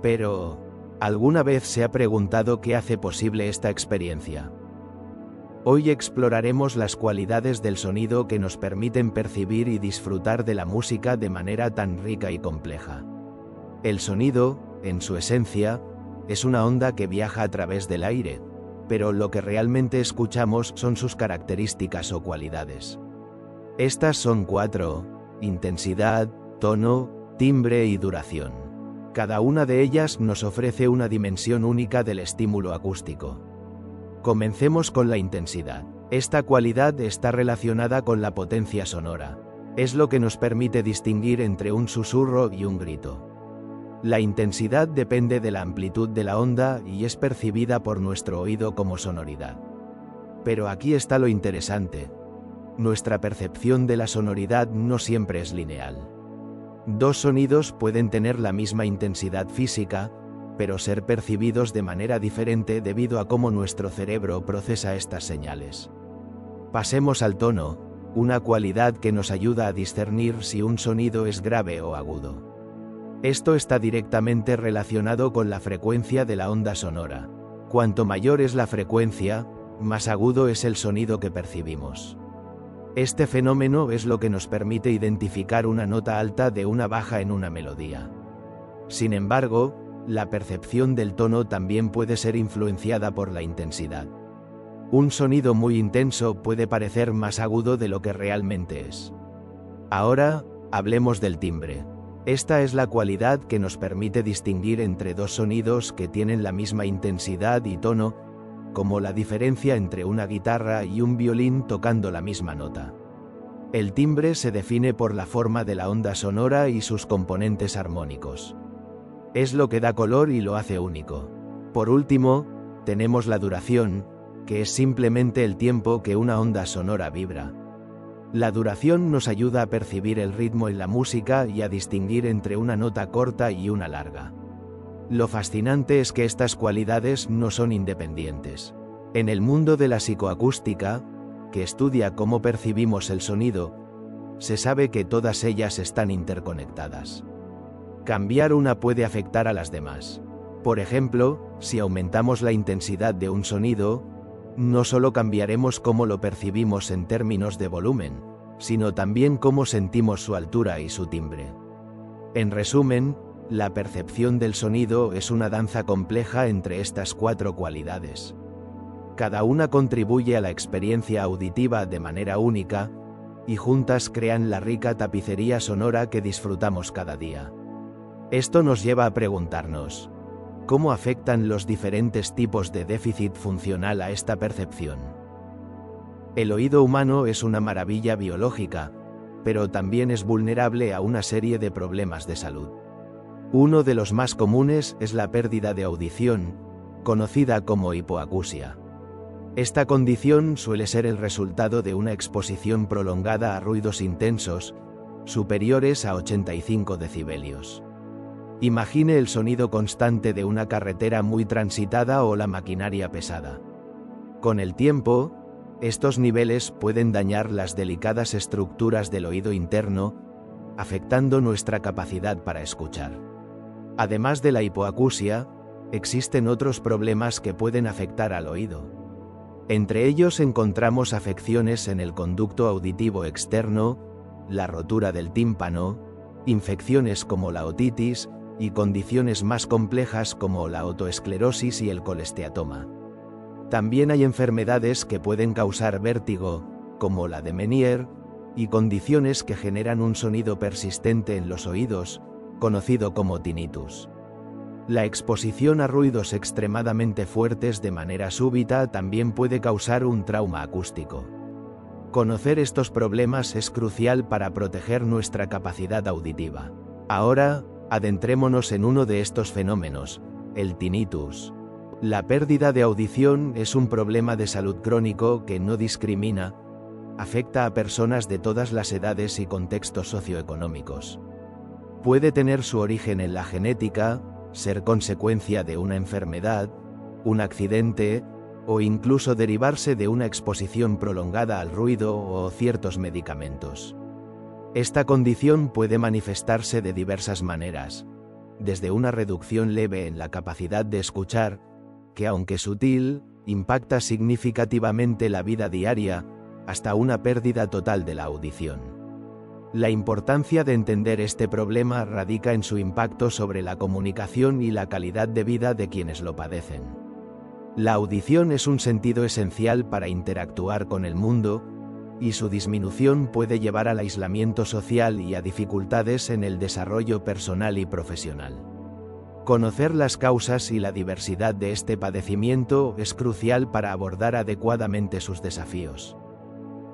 Pero, ¿alguna vez se ha preguntado qué hace posible esta experiencia? Hoy exploraremos las cualidades del sonido que nos permiten percibir y disfrutar de la música de manera tan rica y compleja. El sonido, en su esencia, es una onda que viaja a través del aire, pero lo que realmente escuchamos son sus características o cualidades. Estas son 4: intensidad, tono, timbre y duración. Cada una de ellas nos ofrece una dimensión única del estímulo acústico. Comencemos con la intensidad. Esta cualidad está relacionada con la potencia sonora. Es lo que nos permite distinguir entre un susurro y un grito. La intensidad depende de la amplitud de la onda y es percibida por nuestro oído como sonoridad. Pero aquí está lo interesante. Nuestra percepción de la sonoridad no siempre es lineal. 2 sonidos pueden tener la misma intensidad física, pero ser percibidos de manera diferente debido a cómo nuestro cerebro procesa estas señales. Pasemos al tono, una cualidad que nos ayuda a discernir si un sonido es grave o agudo. Esto está directamente relacionado con la frecuencia de la onda sonora. Cuanto mayor es la frecuencia, más agudo es el sonido que percibimos. Este fenómeno es lo que nos permite identificar una nota alta de una baja en una melodía. Sin embargo, la percepción del tono también puede ser influenciada por la intensidad. Un sonido muy intenso puede parecer más agudo de lo que realmente es. Ahora, hablemos del timbre. Esta es la cualidad que nos permite distinguir entre 2 sonidos que tienen la misma intensidad y tono, como la diferencia entre una guitarra y un violín tocando la misma nota. El timbre se define por la forma de la onda sonora y sus componentes armónicos. Es lo que da color y lo hace único. Por último, tenemos la duración, que es simplemente el tiempo que una onda sonora vibra. La duración nos ayuda a percibir el ritmo en la música y a distinguir entre una nota corta y una larga. Lo fascinante es que estas cualidades no son independientes. En el mundo de la psicoacústica, que estudia cómo percibimos el sonido, se sabe que todas ellas están interconectadas. Cambiar una puede afectar a las demás. Por ejemplo, si aumentamos la intensidad de un sonido, no solo cambiaremos cómo lo percibimos en términos de volumen, sino también cómo sentimos su altura y su timbre. En resumen, La percepción del sonido es una danza compleja entre estas 4 cualidades. Cada una contribuye a la experiencia auditiva de manera única, y juntas crean la rica tapicería sonora que disfrutamos cada día. Esto nos lleva a preguntarnos, ¿cómo afectan los diferentes tipos de déficit funcional a esta percepción? El oído humano es una maravilla biológica, pero también es vulnerable a una serie de problemas de salud. Uno de los más comunes es la pérdida de audición, conocida como hipoacusia. Esta condición suele ser el resultado de una exposición prolongada a ruidos intensos, superiores a 85 decibelios. Imagine el sonido constante de una carretera muy transitada o la maquinaria pesada. Con el tiempo, estos niveles pueden dañar las delicadas estructuras del oído interno, afectando nuestra capacidad para escuchar. Además de la hipoacusia, existen otros problemas que pueden afectar al oído. Entre ellos encontramos afecciones en el conducto auditivo externo, la rotura del tímpano, infecciones como la otitis y condiciones más complejas como la otoesclerosis y el colesteatoma. También hay enfermedades que pueden causar vértigo, como la de Meniere, y condiciones que generan un sonido persistente en los oídos, conocido como tinnitus. La exposición a ruidos extremadamente fuertes de manera súbita también puede causar un trauma acústico. Conocer estos problemas es crucial para proteger nuestra capacidad auditiva. Ahora, adentrémonos en uno de estos fenómenos, el tinnitus. La pérdida de audición es un problema de salud crónico que no discrimina, afecta a personas de todas las edades y contextos socioeconómicos. Puede tener su origen en la genética, ser consecuencia de una enfermedad, un accidente, o incluso derivarse de una exposición prolongada al ruido o ciertos medicamentos. Esta condición puede manifestarse de diversas maneras, desde una reducción leve en la capacidad de escuchar, que aunque sutil, impacta significativamente la vida diaria, hasta una pérdida total de la audición. La importancia de entender este problema radica en su impacto sobre la comunicación y la calidad de vida de quienes lo padecen. La audición es un sentido esencial para interactuar con el mundo, y su disminución puede llevar al aislamiento social y a dificultades en el desarrollo personal y profesional. Conocer las causas y la diversidad de este padecimiento es crucial para abordar adecuadamente sus desafíos.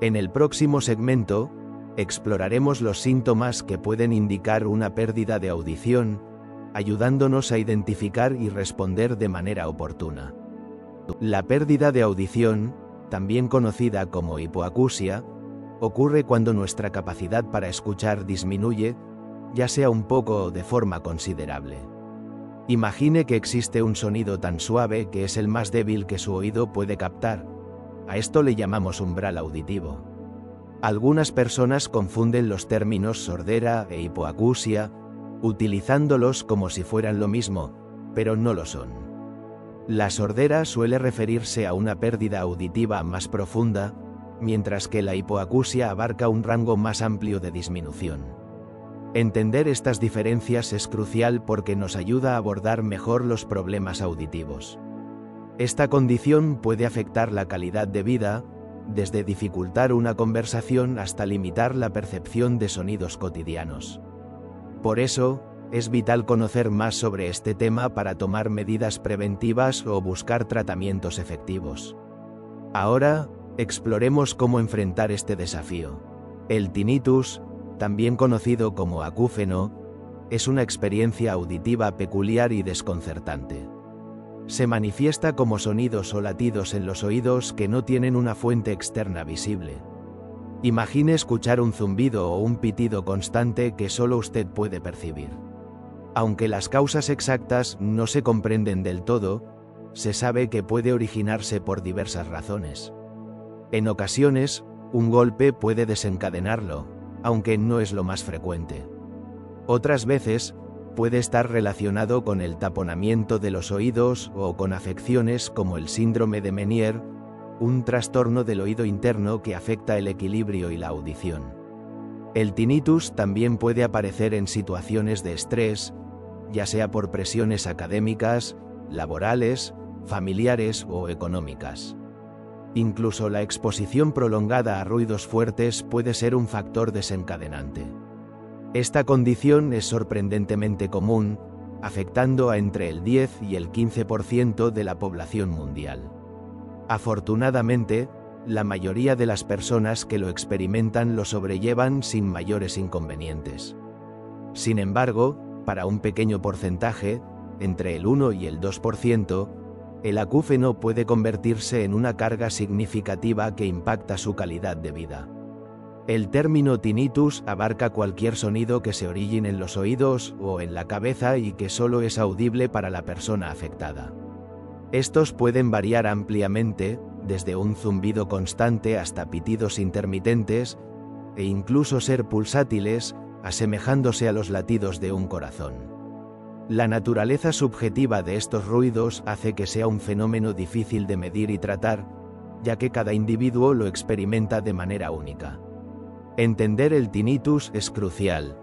En el próximo segmento, exploraremos los síntomas que pueden indicar una pérdida de audición, ayudándonos a identificar y responder de manera oportuna. La pérdida de audición, también conocida como hipoacusia, ocurre cuando nuestra capacidad para escuchar disminuye, ya sea un poco o de forma considerable. Imagine que existe un sonido tan suave que es el más débil que su oído puede captar. A esto le llamamos umbral auditivo. Algunas personas confunden los términos sordera e hipoacusia, utilizándolos como si fueran lo mismo, pero no lo son. La sordera suele referirse a una pérdida auditiva más profunda, mientras que la hipoacusia abarca un rango más amplio de disminución. Entender estas diferencias es crucial porque nos ayuda a abordar mejor los problemas auditivos. Esta condición puede afectar la calidad de vida, desde dificultar una conversación hasta limitar la percepción de sonidos cotidianos. Por eso, es vital conocer más sobre este tema para tomar medidas preventivas o buscar tratamientos efectivos. Ahora, exploremos cómo enfrentar este desafío. El tinnitus, también conocido como acúfeno, es una experiencia auditiva peculiar y desconcertante. Se manifiesta como sonidos o latidos en los oídos que no tienen una fuente externa visible. Imagine escuchar un zumbido o un pitido constante que solo usted puede percibir. Aunque las causas exactas no se comprenden del todo, se sabe que puede originarse por diversas razones. En ocasiones, un golpe puede desencadenarlo, aunque no es lo más frecuente. Otras veces, puede estar relacionado con el taponamiento de los oídos o con afecciones como el síndrome de Meniere, un trastorno del oído interno que afecta el equilibrio y la audición. El tinnitus también puede aparecer en situaciones de estrés, ya sea por presiones académicas, laborales, familiares o económicas. Incluso la exposición prolongada a ruidos fuertes puede ser un factor desencadenante. Esta condición es sorprendentemente común, afectando a entre el 10 y el 15% de la población mundial. Afortunadamente, la mayoría de las personas que lo experimentan lo sobrellevan sin mayores inconvenientes. Sin embargo, para un pequeño porcentaje, entre el 1 y el 2%, el acúfeno puede convertirse en una carga significativa que impacta su calidad de vida. El término tinnitus abarca cualquier sonido que se origine en los oídos o en la cabeza y que solo es audible para la persona afectada. Estos pueden variar ampliamente, desde un zumbido constante hasta pitidos intermitentes, e incluso ser pulsátiles, asemejándose a los latidos de un corazón. La naturaleza subjetiva de estos ruidos hace que sea un fenómeno difícil de medir y tratar, ya que cada individuo lo experimenta de manera única. Entender el tinnitus es crucial,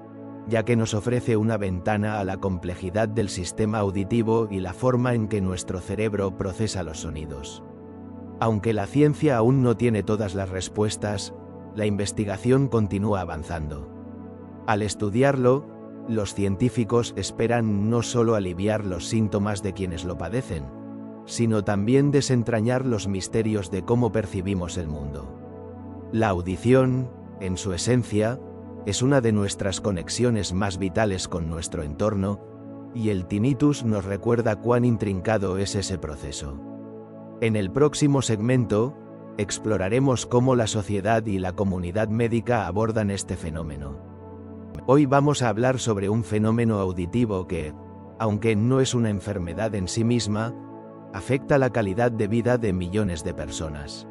ya que nos ofrece una ventana a la complejidad del sistema auditivo y la forma en que nuestro cerebro procesa los sonidos. Aunque la ciencia aún no tiene todas las respuestas, la investigación continúa avanzando. Al estudiarlo, los científicos esperan no solo aliviar los síntomas de quienes lo padecen, sino también desentrañar los misterios de cómo percibimos el mundo. La audición, en su esencia, es una de nuestras conexiones más vitales con nuestro entorno, y el tinnitus nos recuerda cuán intrincado es ese proceso. En el próximo segmento, exploraremos cómo la sociedad y la comunidad médica abordan este fenómeno. Hoy vamos a hablar sobre un fenómeno auditivo que, aunque no es una enfermedad en sí misma, afecta la calidad de vida de millones de personas.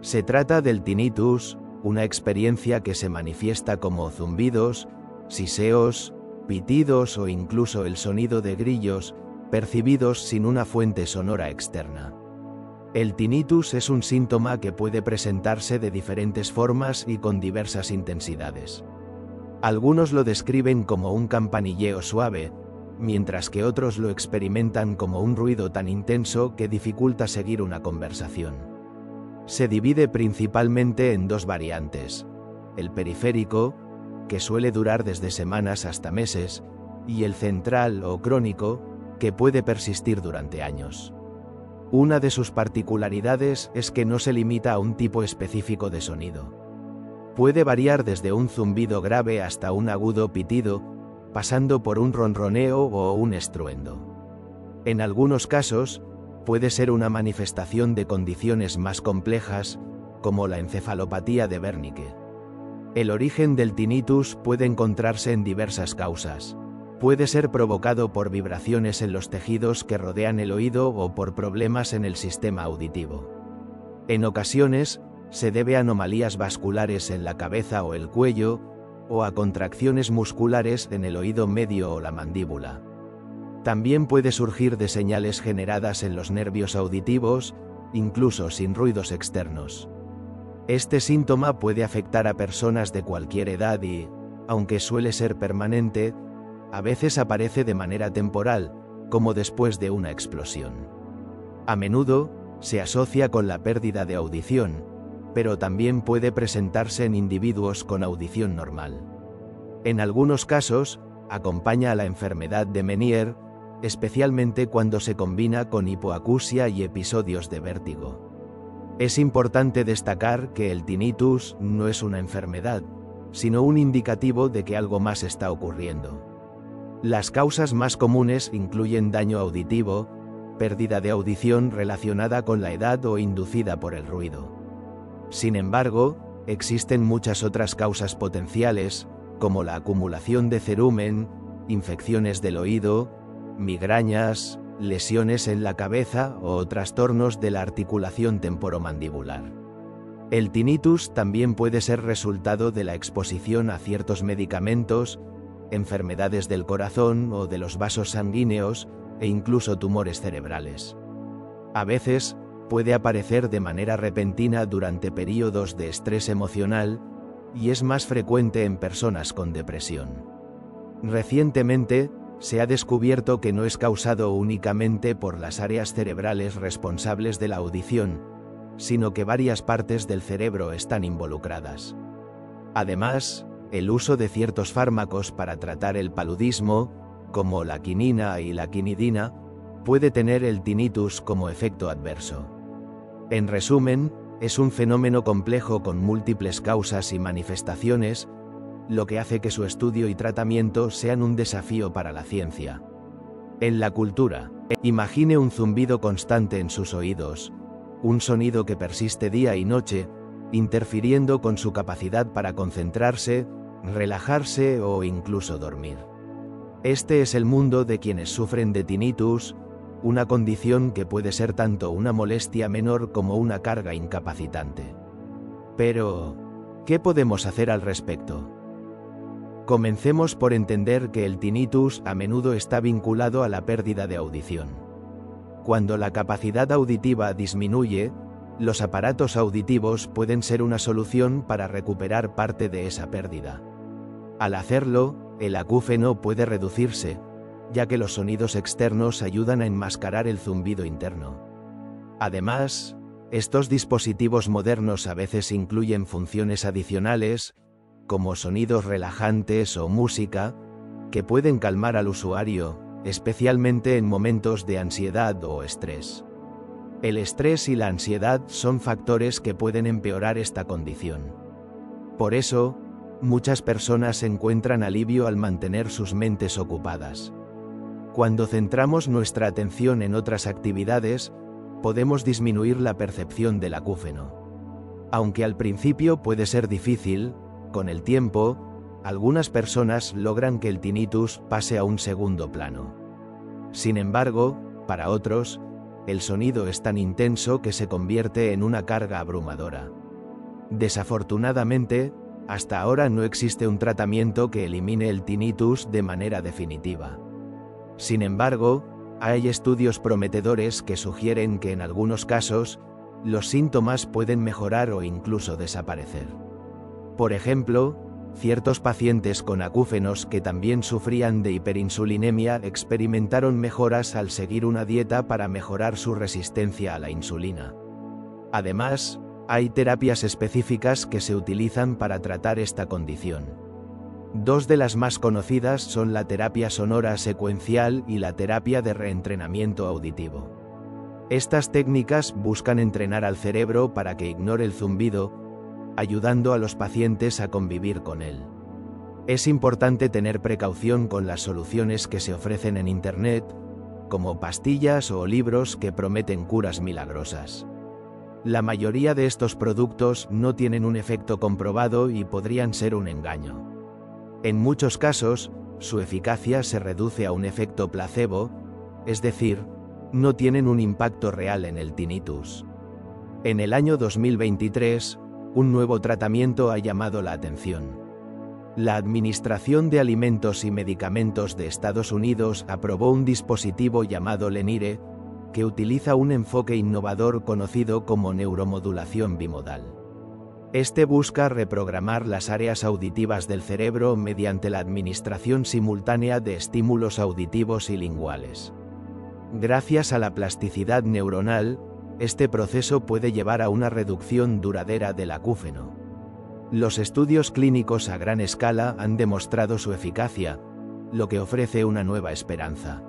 Se trata del tinnitus, una experiencia que se manifiesta como zumbidos, siseos, pitidos o incluso el sonido de grillos, percibidos sin una fuente sonora externa. El tinnitus es un síntoma que puede presentarse de diferentes formas y con diversas intensidades. Algunos lo describen como un campanilleo suave, mientras que otros lo experimentan como un ruido tan intenso que dificulta seguir una conversación. Se divide principalmente en dos variantes: el periférico, que suele durar desde semanas hasta meses, y el central o crónico, que puede persistir durante años. Una de sus particularidades es que no se limita a un tipo específico de sonido. Puede variar desde un zumbido grave hasta un agudo pitido, pasando por un ronroneo o un estruendo. En algunos casos, puede ser una manifestación de condiciones más complejas, como la encefalopatía de Wernicke. El origen del tinnitus puede encontrarse en diversas causas. Puede ser provocado por vibraciones en los tejidos que rodean el oído o por problemas en el sistema auditivo. En ocasiones, se debe a anomalías vasculares en la cabeza o el cuello, o a contracciones musculares en el oído medio o la mandíbula. También puede surgir de señales generadas en los nervios auditivos, incluso sin ruidos externos. Este síntoma puede afectar a personas de cualquier edad y, aunque suele ser permanente, a veces aparece de manera temporal, como después de una explosión. A menudo, se asocia con la pérdida de audición, pero también puede presentarse en individuos con audición normal. En algunos casos, acompaña a la enfermedad de Meniere, especialmente cuando se combina con hipoacusia y episodios de vértigo. Es importante destacar que el tinnitus no es una enfermedad, sino un indicativo de que algo más está ocurriendo. Las causas más comunes incluyen daño auditivo, pérdida de audición relacionada con la edad o inducida por el ruido. Sin embargo, existen muchas otras causas potenciales, como la acumulación de cerumen, infecciones del oído, migrañas, lesiones en la cabeza o trastornos de la articulación temporomandibular. El tinnitus también puede ser resultado de la exposición a ciertos medicamentos, enfermedades del corazón o de los vasos sanguíneos e incluso tumores cerebrales. A veces, puede aparecer de manera repentina durante períodos de estrés emocional y es más frecuente en personas con depresión. Recientemente, se ha descubierto que no es causado únicamente por las áreas cerebrales responsables de la audición, sino que varias partes del cerebro están involucradas. Además, el uso de ciertos fármacos para tratar el paludismo, como la quinina y la quinidina, puede tener el tinnitus como efecto adverso. En resumen, es un fenómeno complejo con múltiples causas y manifestaciones, lo que hace que su estudio y tratamiento sean un desafío para la ciencia. En la cultura, imagine un zumbido constante en sus oídos, un sonido que persiste día y noche, interfiriendo con su capacidad para concentrarse, relajarse o incluso dormir. Este es el mundo de quienes sufren de tinnitus, una condición que puede ser tanto una molestia menor como una carga incapacitante. Pero, ¿qué podemos hacer al respecto? Comencemos por entender que el tinnitus a menudo está vinculado a la pérdida de audición. Cuando la capacidad auditiva disminuye, los aparatos auditivos pueden ser una solución para recuperar parte de esa pérdida. Al hacerlo, el acúfeno puede reducirse, ya que los sonidos externos ayudan a enmascarar el zumbido interno. Además, estos dispositivos modernos a veces incluyen funciones adicionales, como sonidos relajantes o música, que pueden calmar al usuario, especialmente en momentos de ansiedad o estrés. El estrés y la ansiedad son factores que pueden empeorar esta condición. Por eso, muchas personas encuentran alivio al mantener sus mentes ocupadas. Cuando centramos nuestra atención en otras actividades, podemos disminuir la percepción del acúfeno. Aunque al principio puede ser difícil, con el tiempo, algunas personas logran que el tinnitus pase a un segundo plano. Sin embargo, para otros, el sonido es tan intenso que se convierte en una carga abrumadora. Desafortunadamente, hasta ahora no existe un tratamiento que elimine el tinnitus de manera definitiva. Sin embargo, hay estudios prometedores que sugieren que en algunos casos, los síntomas pueden mejorar o incluso desaparecer. Por ejemplo, ciertos pacientes con acúfenos que también sufrían de hiperinsulinemia experimentaron mejoras al seguir una dieta para mejorar su resistencia a la insulina. Además, hay terapias específicas que se utilizan para tratar esta condición. Dos de las más conocidas son la terapia sonora secuencial y la terapia de reentrenamiento auditivo. Estas técnicas buscan entrenar al cerebro para que ignore el zumbido, ayudando a los pacientes a convivir con él. Es importante tener precaución con las soluciones que se ofrecen en Internet, como pastillas o libros que prometen curas milagrosas. La mayoría de estos productos no tienen un efecto comprobado y podrían ser un engaño. En muchos casos, su eficacia se reduce a un efecto placebo, es decir, no tienen un impacto real en el tinnitus. En el año 2023, un nuevo tratamiento ha llamado la atención. La Administración de Alimentos y Medicamentos de Estados Unidos aprobó un dispositivo llamado Lenire, que utiliza un enfoque innovador conocido como neuromodulación bimodal. Este busca reprogramar las áreas auditivas del cerebro mediante la administración simultánea de estímulos auditivos y linguales. Gracias a la plasticidad neuronal, este proceso puede llevar a una reducción duradera del acúfeno. Los estudios clínicos a gran escala han demostrado su eficacia, lo que ofrece una nueva esperanza.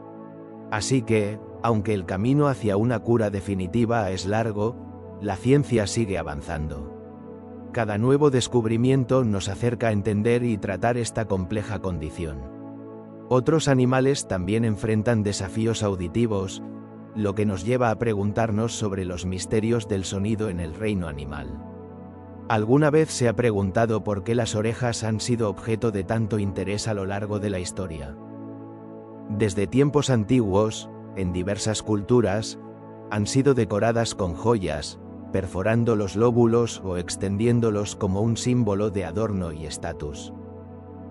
Así que, aunque el camino hacia una cura definitiva es largo, la ciencia sigue avanzando. Cada nuevo descubrimiento nos acerca a entender y tratar esta compleja condición. Otros animales también enfrentan desafíos auditivos, lo que nos lleva a preguntarnos sobre los misterios del sonido en el reino animal. ¿Alguna vez se ha preguntado por qué las orejas han sido objeto de tanto interés a lo largo de la historia? Desde tiempos antiguos, en diversas culturas, han sido decoradas con joyas, perforando los lóbulos o extendiéndolos como un símbolo de adorno y estatus.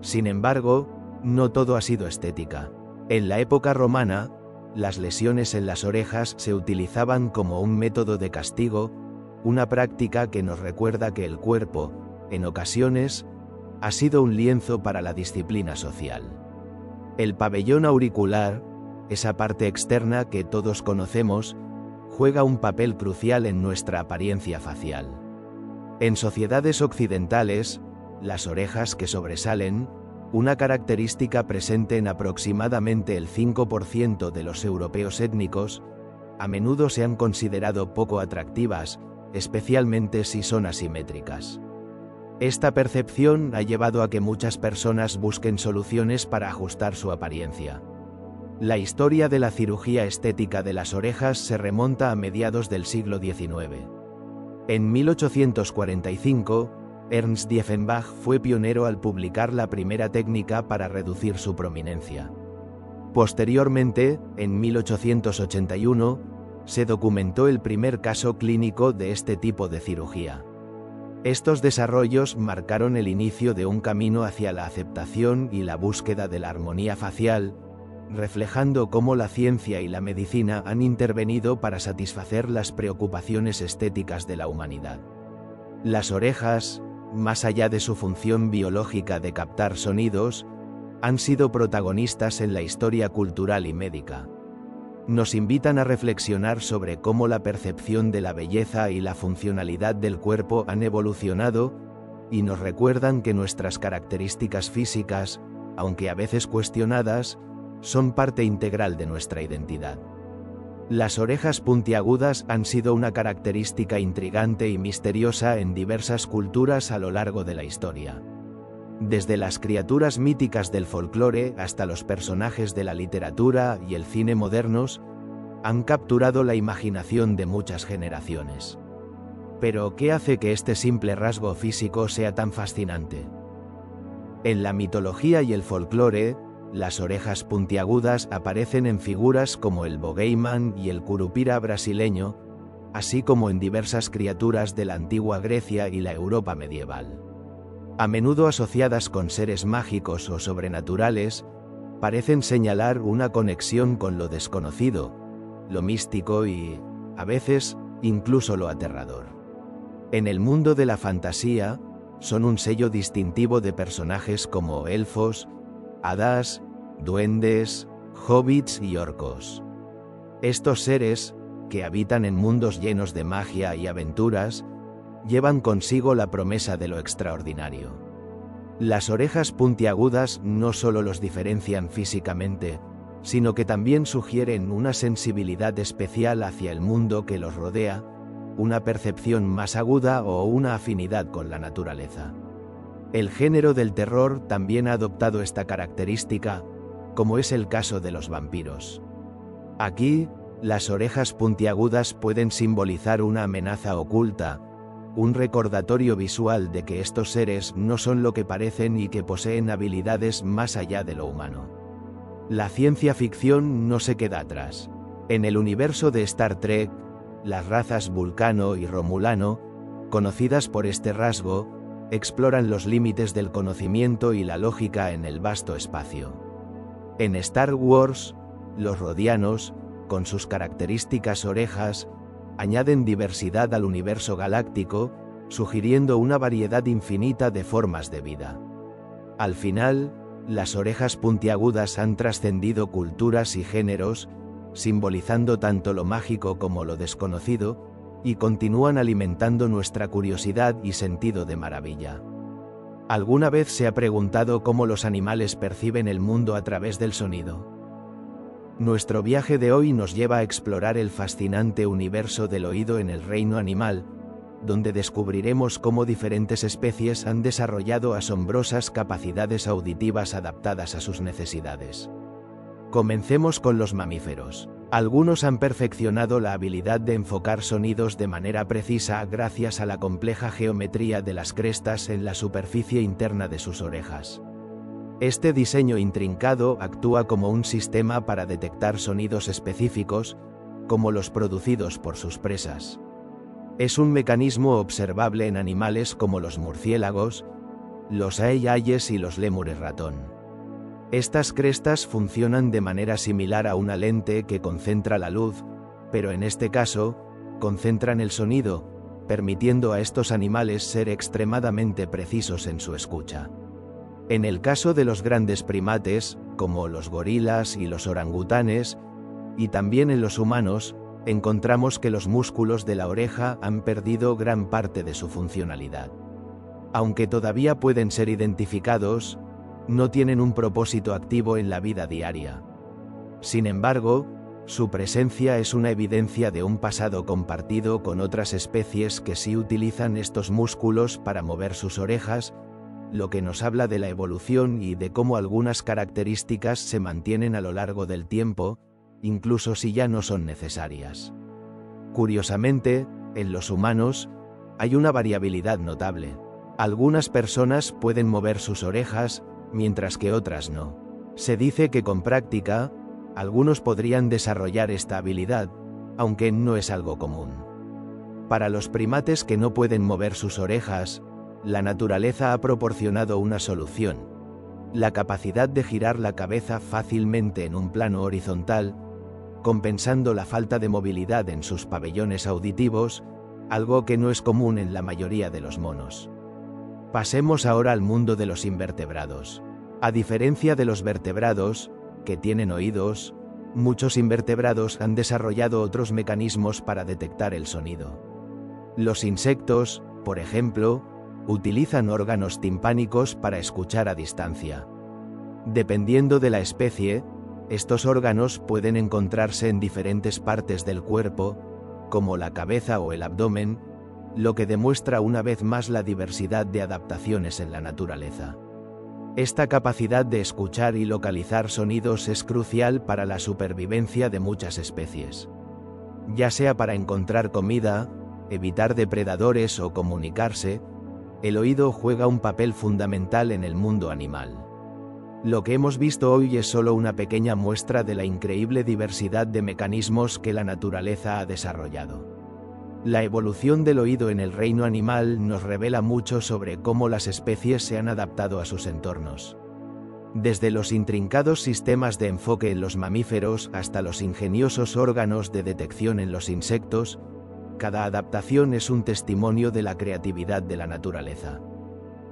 Sin embargo, no todo ha sido estética. En la época romana, las lesiones en las orejas se utilizaban como un método de castigo, una práctica que nos recuerda que el cuerpo, en ocasiones, ha sido un lienzo para la disciplina social. El pabellón auricular, esa parte externa que todos conocemos, juega un papel crucial en nuestra apariencia facial. En sociedades occidentales, las orejas que sobresalen, una característica presente en aproximadamente el 5% de los europeos étnicos, a menudo se han considerado poco atractivas, especialmente si son asimétricas. Esta percepción ha llevado a que muchas personas busquen soluciones para ajustar su apariencia. La historia de la cirugía estética de las orejas se remonta a mediados del siglo XIX. En 1845, Ernst Dieffenbach fue pionero al publicar la primera técnica para reducir su prominencia. Posteriormente, en 1881, se documentó el primer caso clínico de este tipo de cirugía. Estos desarrollos marcaron el inicio de un camino hacia la aceptación y la búsqueda de la armonía facial, reflejando cómo la ciencia y la medicina han intervenido para satisfacer las preocupaciones estéticas de la humanidad. Las orejas, más allá de su función biológica de captar sonidos, han sido protagonistas en la historia cultural y médica. Nos invitan a reflexionar sobre cómo la percepción de la belleza y la funcionalidad del cuerpo han evolucionado, y nos recuerdan que nuestras características físicas, aunque a veces cuestionadas, son parte integral de nuestra identidad. Las orejas puntiagudas han sido una característica intrigante y misteriosa en diversas culturas a lo largo de la historia. Desde las criaturas míticas del folclore hasta los personajes de la literatura y el cine modernos, han capturado la imaginación de muchas generaciones. Pero, ¿qué hace que este simple rasgo físico sea tan fascinante? En la mitología y el folclore, las orejas puntiagudas aparecen en figuras como el Bogeyman y el Curupira brasileño, así como en diversas criaturas de la antigua Grecia y la Europa medieval. A menudo asociadas con seres mágicos o sobrenaturales, parecen señalar una conexión con lo desconocido, lo místico y, a veces, incluso lo aterrador. En el mundo de la fantasía, son un sello distintivo de personajes como elfos, hadas, duendes, hobbits y orcos. Estos seres, que habitan en mundos llenos de magia y aventuras, llevan consigo la promesa de lo extraordinario. Las orejas puntiagudas no solo los diferencian físicamente, sino que también sugieren una sensibilidad especial hacia el mundo que los rodea, una percepción más aguda o una afinidad con la naturaleza. El género del terror también ha adoptado esta característica, como es el caso de los vampiros. Aquí, las orejas puntiagudas pueden simbolizar una amenaza oculta, un recordatorio visual de que estos seres no son lo que parecen y que poseen habilidades más allá de lo humano. La ciencia ficción no se queda atrás. En el universo de Star Trek, las razas Vulcano y Romulano, conocidas por este rasgo, exploran los límites del conocimiento y la lógica en el vasto espacio. En Star Wars, los Rodianos, con sus características orejas, añaden diversidad al universo galáctico, sugiriendo una variedad infinita de formas de vida. Al final, las orejas puntiagudas han trascendido culturas y géneros, simbolizando tanto lo mágico como lo desconocido, y continúan alimentando nuestra curiosidad y sentido de maravilla. ¿Alguna vez se ha preguntado cómo los animales perciben el mundo a través del sonido? Nuestro viaje de hoy nos lleva a explorar el fascinante universo del oído en el reino animal, donde descubriremos cómo diferentes especies han desarrollado asombrosas capacidades auditivas adaptadas a sus necesidades. Comencemos con los mamíferos. Algunos han perfeccionado la habilidad de enfocar sonidos de manera precisa gracias a la compleja geometría de las crestas en la superficie interna de sus orejas. Este diseño intrincado actúa como un sistema para detectar sonidos específicos, como los producidos por sus presas. Es un mecanismo observable en animales como los murciélagos, los aeyayes y los lémures ratón. Estas crestas funcionan de manera similar a una lente que concentra la luz, pero en este caso, concentran el sonido, permitiendo a estos animales ser extremadamente precisos en su escucha. En el caso de los grandes primates, como los gorilas y los orangutanes, y también en los humanos, encontramos que los músculos de la oreja han perdido gran parte de su funcionalidad. Aunque todavía pueden ser identificados, no tienen un propósito activo en la vida diaria. Sin embargo, su presencia es una evidencia de un pasado compartido con otras especies que sí utilizan estos músculos para mover sus orejas, lo que nos habla de la evolución y de cómo algunas características se mantienen a lo largo del tiempo, incluso si ya no son necesarias. Curiosamente, en los humanos, hay una variabilidad notable. Algunas personas pueden mover sus orejas, mientras que otras no. Se dice que con práctica, algunos podrían desarrollar esta habilidad, aunque no es algo común. Para los primates que no pueden mover sus orejas, la naturaleza ha proporcionado una solución: la capacidad de girar la cabeza fácilmente en un plano horizontal, compensando la falta de movilidad en sus pabellones auditivos, algo que no es común en la mayoría de los monos. Pasemos ahora al mundo de los invertebrados. A diferencia de los vertebrados, que tienen oídos, muchos invertebrados han desarrollado otros mecanismos para detectar el sonido. Los insectos, por ejemplo, utilizan órganos timpánicos para escuchar a distancia. Dependiendo de la especie, estos órganos pueden encontrarse en diferentes partes del cuerpo, como la cabeza o el abdomen, lo que demuestra una vez más la diversidad de adaptaciones en la naturaleza. Esta capacidad de escuchar y localizar sonidos es crucial para la supervivencia de muchas especies. Ya sea para encontrar comida, evitar depredadores o comunicarse, el oído juega un papel fundamental en el mundo animal. Lo que hemos visto hoy es solo una pequeña muestra de la increíble diversidad de mecanismos que la naturaleza ha desarrollado. La evolución del oído en el reino animal nos revela mucho sobre cómo las especies se han adaptado a sus entornos. Desde los intrincados sistemas de enfoque en los mamíferos hasta los ingeniosos órganos de detección en los insectos, cada adaptación es un testimonio de la creatividad de la naturaleza.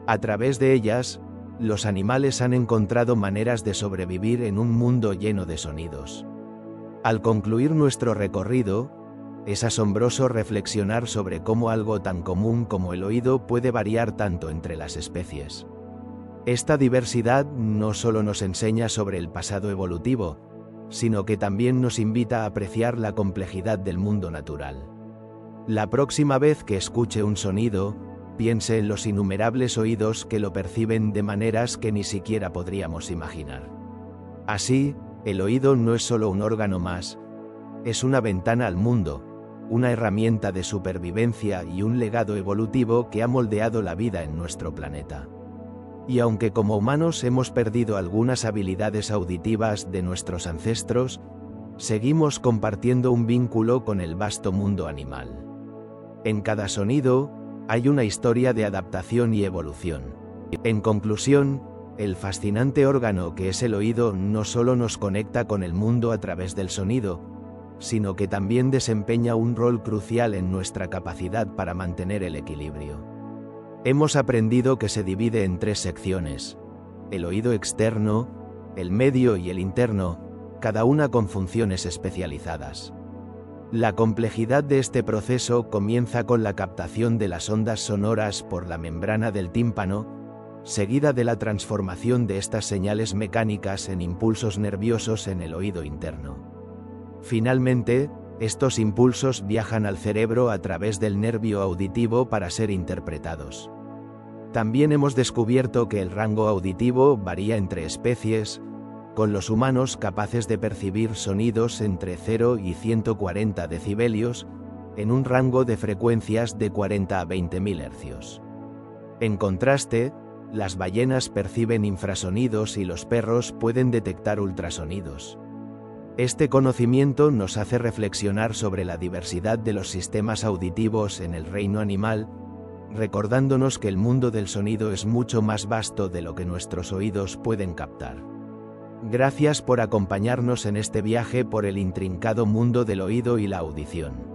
A través de ellas, los animales han encontrado maneras de sobrevivir en un mundo lleno de sonidos. Al concluir nuestro recorrido, es asombroso reflexionar sobre cómo algo tan común como el oído puede variar tanto entre las especies. Esta diversidad no solo nos enseña sobre el pasado evolutivo, sino que también nos invita a apreciar la complejidad del mundo natural. La próxima vez que escuche un sonido, piense en los innumerables oídos que lo perciben de maneras que ni siquiera podríamos imaginar. Así, el oído no es solo un órgano más, es una ventana al mundo, una herramienta de supervivencia y un legado evolutivo que ha moldeado la vida en nuestro planeta. Y aunque como humanos hemos perdido algunas habilidades auditivas de nuestros ancestros, seguimos compartiendo un vínculo con el vasto mundo animal. En cada sonido, hay una historia de adaptación y evolución. En conclusión, el fascinante órgano que es el oído no solo nos conecta con el mundo a través del sonido, sino que también desempeña un rol crucial en nuestra capacidad para mantener el equilibrio. Hemos aprendido que se divide en 3 secciones: el oído externo, el medio y el interno, cada una con funciones especializadas. La complejidad de este proceso comienza con la captación de las ondas sonoras por la membrana del tímpano, seguida de la transformación de estas señales mecánicas en impulsos nerviosos en el oído interno. Finalmente, estos impulsos viajan al cerebro a través del nervio auditivo para ser interpretados. También hemos descubierto que el rango auditivo varía entre especies, con los humanos capaces de percibir sonidos entre 0 y 140 decibelios, en un rango de frecuencias de 40 a 20.000 Hz. En contraste, las ballenas perciben infrasonidos y los perros pueden detectar ultrasonidos. Este conocimiento nos hace reflexionar sobre la diversidad de los sistemas auditivos en el reino animal, recordándonos que el mundo del sonido es mucho más vasto de lo que nuestros oídos pueden captar. Gracias por acompañarnos en este viaje por el intrincado mundo del oído y la audición.